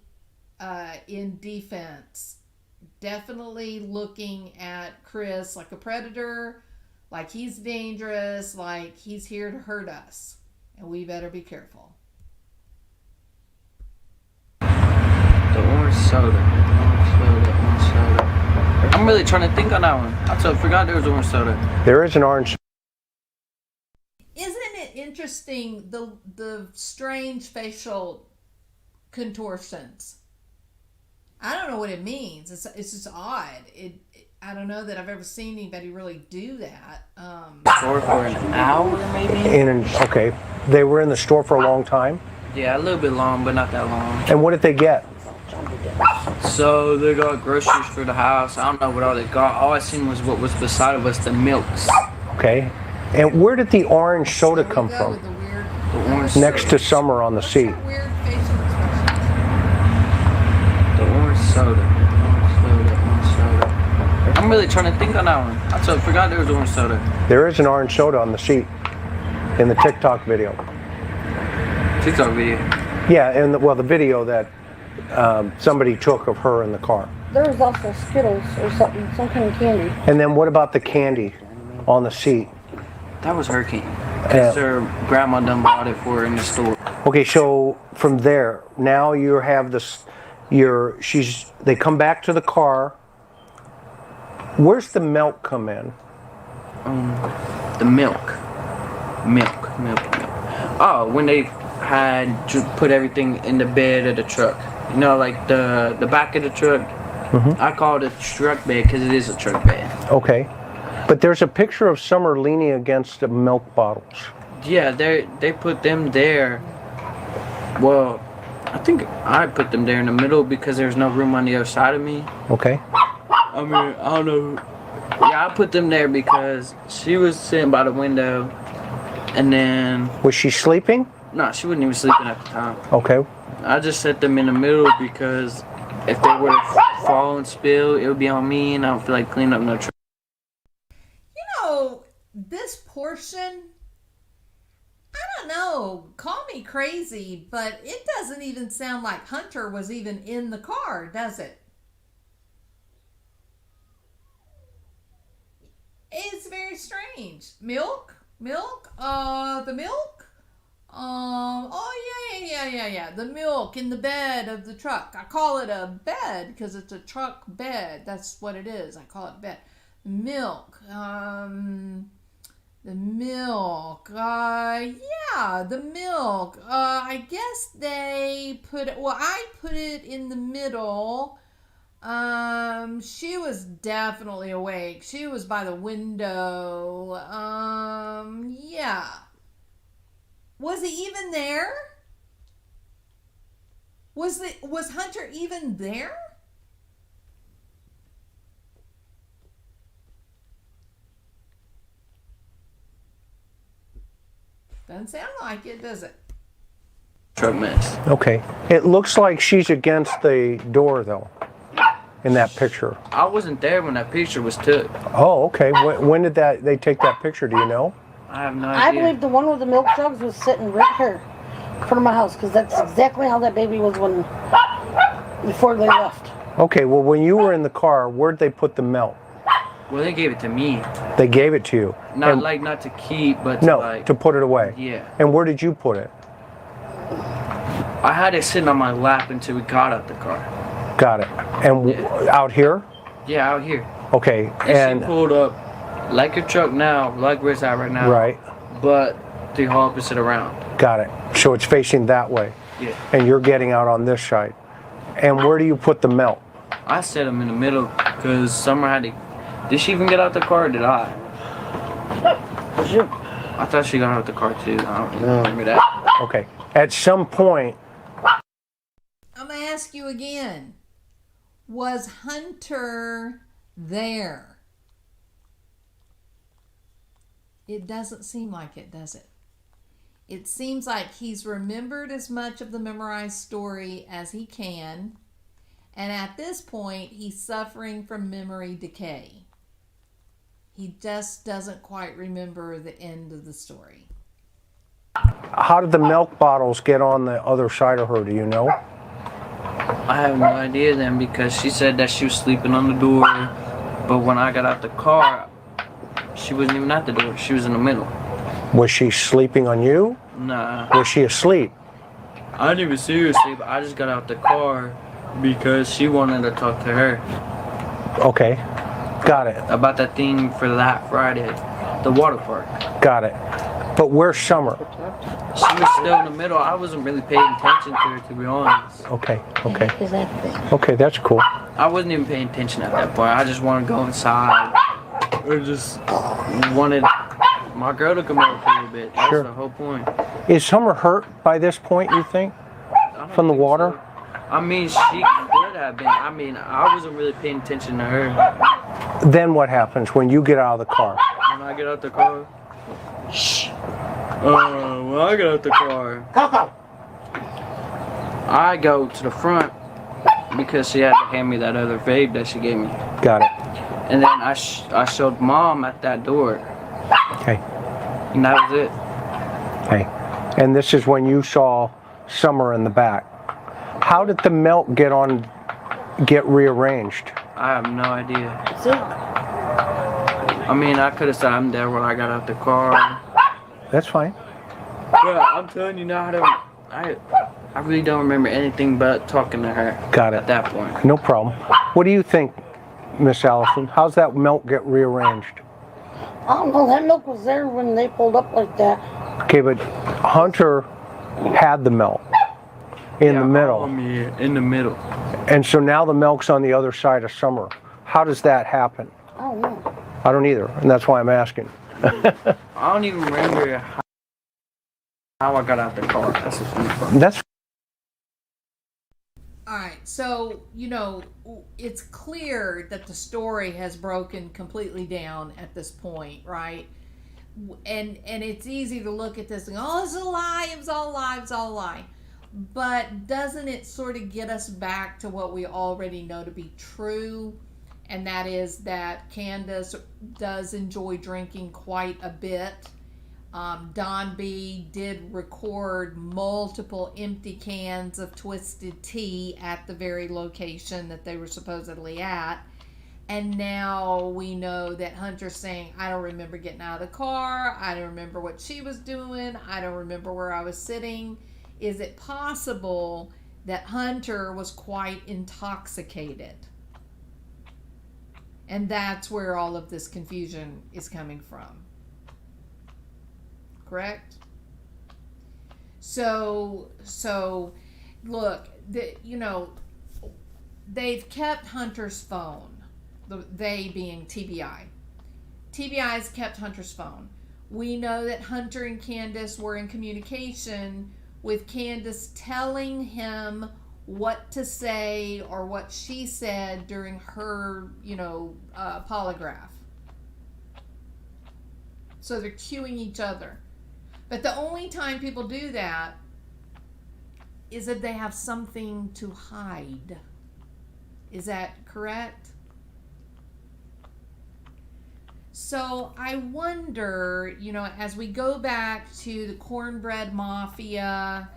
in defense, definitely looking at Chris like a predator, like he's dangerous, like he's here to hurt us, and we better be careful. The orange soda. Orange soda. I'm really trying to think on that one. I forgot there was orange soda. There is an orange. Isn't it interesting the strange facial contortions? I don't know what it means. It's just odd. I don't know that I've ever seen anybody really do that. Store for an hour, maybe? Okay. They were in the store for a long time? Yeah, a little bit long, but not that long. And what did they get? So they got groceries for the house. I don't know what all they got. All I seen was what was beside of us, the milks. Okay. And where did the orange soda come from? The orange Next to Summer on the seat. Weird facial expressions. The orange soda. Orange soda. I'm really trying to think on that one. I forgot there was orange soda. There is an orange soda on the seat in the TikTok video. TikTok video? Yeah, and the video that somebody took of her in the car. There was also Skittles or something, some kind of candy. And then what about the candy on the seat? That was her candy. Because her grandma done bought it for her in the store. Okay, so from there, now you have this, they come back to the car. Where's the milk come in? The milk. Oh, when they had put everything in the bed of the truck. You know, like the back of the truck. Mm-hmm. I call it a truck bed because it is a truck bed. Okay. But there's a picture of Summer leaning against the milk bottles. Yeah, they put them there. Well, I think I put them there in the middle because there's no room on the other side of me. Okay. I mean, I don't know. Yeah, I put them there because she was sitting by the window, and then... Was she sleeping? No, she wasn't even sleeping at the time. Okay. I just set them in the middle because if they were to fall and spill, it would be on me, and I don't feel like cleaning up no trash. You know, this portion, I don't know, call me crazy, but it doesn't even sound like Hunter was even in the car, does it? It's very strange. Milk? The milk? Yeah. The milk in the bed of the truck. I call it a bed because it's a truck bed. That's what it is. I call it bed. Milk. The milk. The milk. I guess they put it, I put it in the middle. She was definitely awake. She was by the window. Yeah. Was he even there? Was Hunter even there? Doesn't sound like it, does it? Truck mess. Okay. It looks like she's against the door, though, in that picture. I wasn't there when that picture was took. Oh, okay. When did they take that picture? Do you know? I have no I idea. believe the one with the milk jugs was sitting right here in front of my house because that's exactly how that baby was before they left. Okay. Well, when you were in the car, where'd they put the milk? Well, they gave it to me. They gave it to you. Not to keep, but to put it away. Yeah. And where did you put it? I had it sitting on my lap until we got out the car. Got it. And out here? Yeah, out here. Okay. And she pulled up like a truck now, like we're at right now. Right. But the opposite around. Got it. So it's facing that way. Yeah. And you're getting out on this side. And where do you put the milk? I set them in the middle because Summer had to... Did she even get out the car or did I? I thought she got out the car too. I don't remember that. Okay. At some point... I'm going to ask you again. Was Hunter there? It doesn't seem like it, does it? It seems like he's remembered as much of the memorized story as he can. And at this point, he's suffering from memory decay. He just doesn't quite remember the end of the story. How did the milk bottles get on the other side of her? Do you know? I have no idea then, because she said that she was sleeping on the door, but when I got out the car, she wasn't even at the door. She was in the middle. Was she sleeping on you? Nah. Was she asleep? I didn't even see her asleep. I just got out the car because she wanted to talk to her Okay, got it, about that thing for that Friday, the water park. got it. But where's Summer? She was still in the middle. I wasn't really paying attention to her, to be honest. Okay, okay. Is that thing? Okay, that's cool. I wasn't even paying attention at that point. I just wanted to go inside. Or just wanted my girl to come over for a little bit. That's Sure. the whole point. Is Summer hurt by this point, you think? I don't From the think water? so. I mean, she could have been. I mean, I wasn't really paying attention to her. Then what happens when you get out of the car? When I get out the car. When I get out the car, I go to the front because she had to hand me that other vape that she gave me. Got it. And then I showed Mom at that door. Okay, And that was it. okay. And this is when you saw Summer in the back. How did the milk get rearranged? I have no idea. That's it. I mean, I could have said I'm there when I got out the car. That's fine. But I'm telling you now, I really don't remember anything but talking to her. Got it. At that point. No problem. What do you think, Miss Allison? How's that milk get rearranged? I don't know. That milk was there when they pulled up like that. Okay, but Hunter had the milk in the middle. In the middle. And so now the milk's on the other side of Summer. How does that happen? I don't know. I don't either, and that's why I'm asking. I don't even remember how I got out the car. That's the funny part. That's All right, so it's clear that the story has broken completely down at this point, right? And it's easy to look at this and go, "Oh, it's a lie. It was all a lie. It was all a lie." But doesn't it sort of get us back to what we already know to be true? And that is that Candace does enjoy drinking quite a bit. Don B did record multiple empty cans of twisted tea at the very location that they were supposedly at. And now we know that Hunter's saying, "I don't remember getting out of the car. I don't remember what she was doing. I don't remember where I was sitting." Is it possible that Hunter was quite intoxicated? And that's where all of this confusion is coming from. Correct? So look, they've kept Hunter's phone. They being TBI. TBI's kept Hunter's phone. We know that Hunter and Candace were in communication with Candace telling him what to say or what she said during her, polygraph. So they're cueing each other. But the only time people do that is if they have something to hide. Is that correct? So I wonder, as we go back to the Cornbread Mafia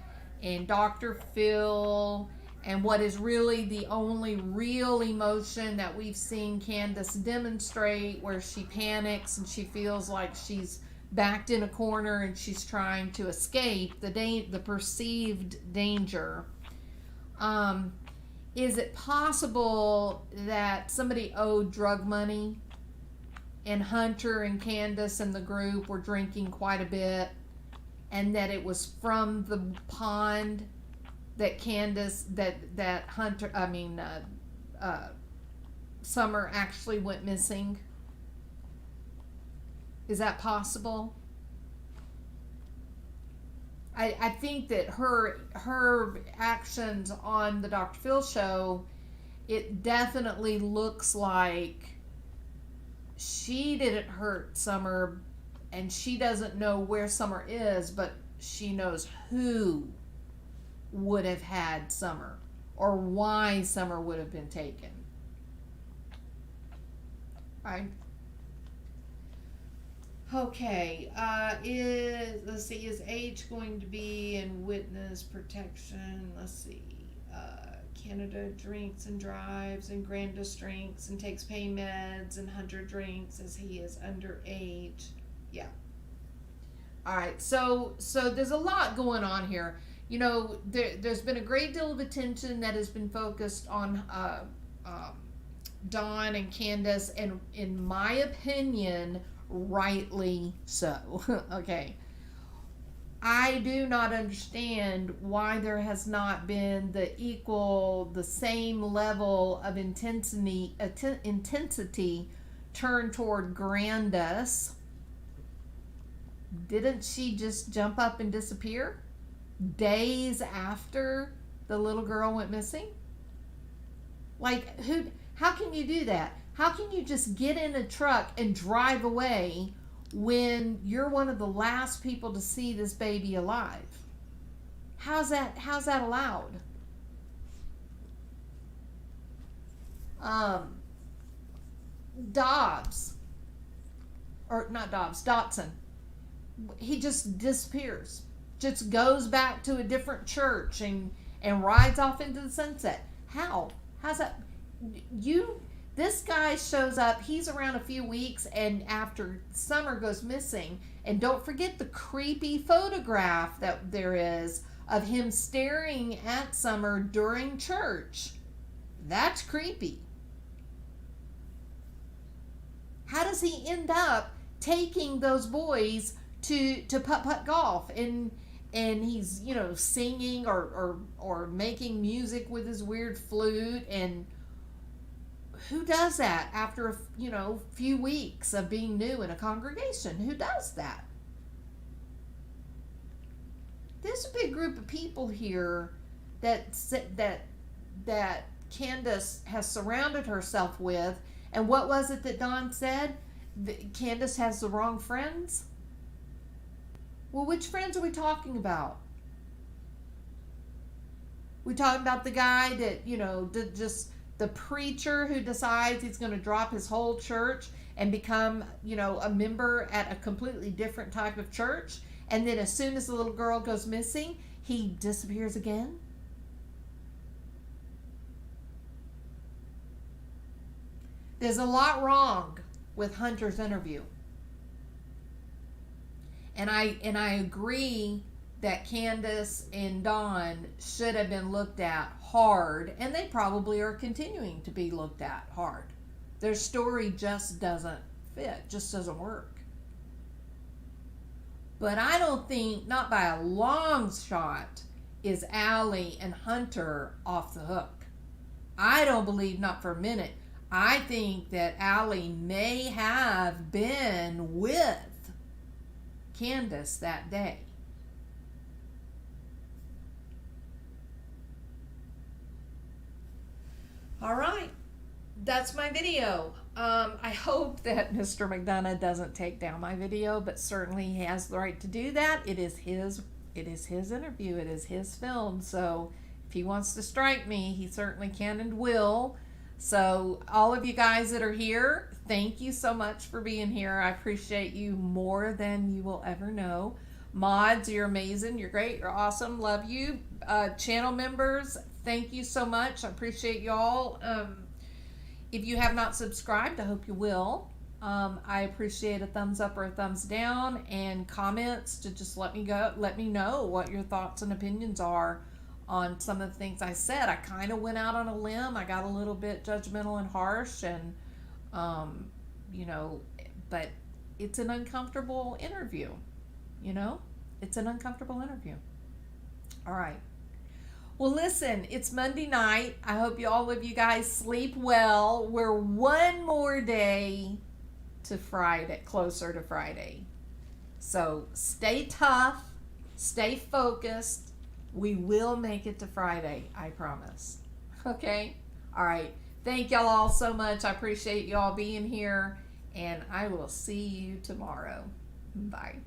and Dr. Phil and what is really the only real emotion that we've seen Candace demonstrate, where she panics and she feels like she's backed in a corner and she's trying to escape the perceived danger. Is it possible that somebody owed drug money and Hunter and Candace and the group were drinking quite a bit, and that it was from the pond that Summer actually went missing? Is that possible? I think that her actions on the Dr. Phil show, it definitely looks like she didn't hurt Summer, and she doesn't know where Summer is, but she knows who would have had Summer. or why Summer would have been taken. Right? Okay, is age going to be in witness protection? Let's see. Canada drinks and drives, and Grandis drinks and takes pain meds, and Hunter drinks as he is underage. Yeah. All right, so there's a lot going on here. You know, there's been a great deal of attention that has been focused on Dawn and Candace, and in my opinion, rightly so. Okay. I do not understand why there has not been the same level of intensity turned toward Grandis. Didn't she just jump up and disappear days after the little girl went missing? Like, how can you do that? How can you just get in a truck and drive away when you're one of the last people to see this baby alive? How's that allowed? Dotson. He just disappears. Just goes back to a different church and rides off into the sunset. How's that? This guy shows up, he's around a few weeks, and after Summer goes missing, and don't forget the creepy photograph that there is of him staring at Summer during church. That's creepy. How does he end up taking those boys to putt-putt golf, and he's, you know, singing or making music with his weird flute? And who does that after a few weeks of being new in a congregation? Who does that? There's a big group of people here that Candace has surrounded herself with. And what was it that Dawn said? Candace has the wrong friends? Well, which friends are we talking about? We talking about the guy that, the preacher who decides he's going to drop his whole church and become, a member at a completely different type of church, and then as soon as the little girl goes missing, he disappears again? There's a lot wrong with Hunter's interview. And I agree that Candace and Dawn should have been looked at hard, and they probably are continuing to be looked at hard. Their story just doesn't fit, just doesn't work. But I don't think, not by a long shot, is Allie and Hunter off the hook. I don't believe, not for a minute. I think that Allie may have been with Candace that day. All right, that's my video. I hope that Mr. McDonough doesn't take down my video, but certainly he has the right to do that. It is his interview. It is his film. So if he wants to strike me, he certainly can and will. So all of you guys that are here, thank you so much for being here. I appreciate you more than you will ever know. Mods, you're amazing. You're great. You're awesome. Love you. Channel members, thank you so much. I appreciate y'all. If you have not subscribed, I hope you will. I appreciate a thumbs up or a thumbs down, and comments to just let me know what your thoughts and opinions are on some of the things I said. I kind of went out on a limb. I got a little bit judgmental and harsh, and but it's an uncomfortable interview. It's an uncomfortable interview. All right. Well, listen, it's Monday night. I hope all of you guys sleep well. We're one more day to Friday, closer to Friday. So stay tough, stay focused. We will make it to Friday, I promise. Okay? All right. Thank y'all all so much. I appreciate y'all being here, and I will see you tomorrow. Bye.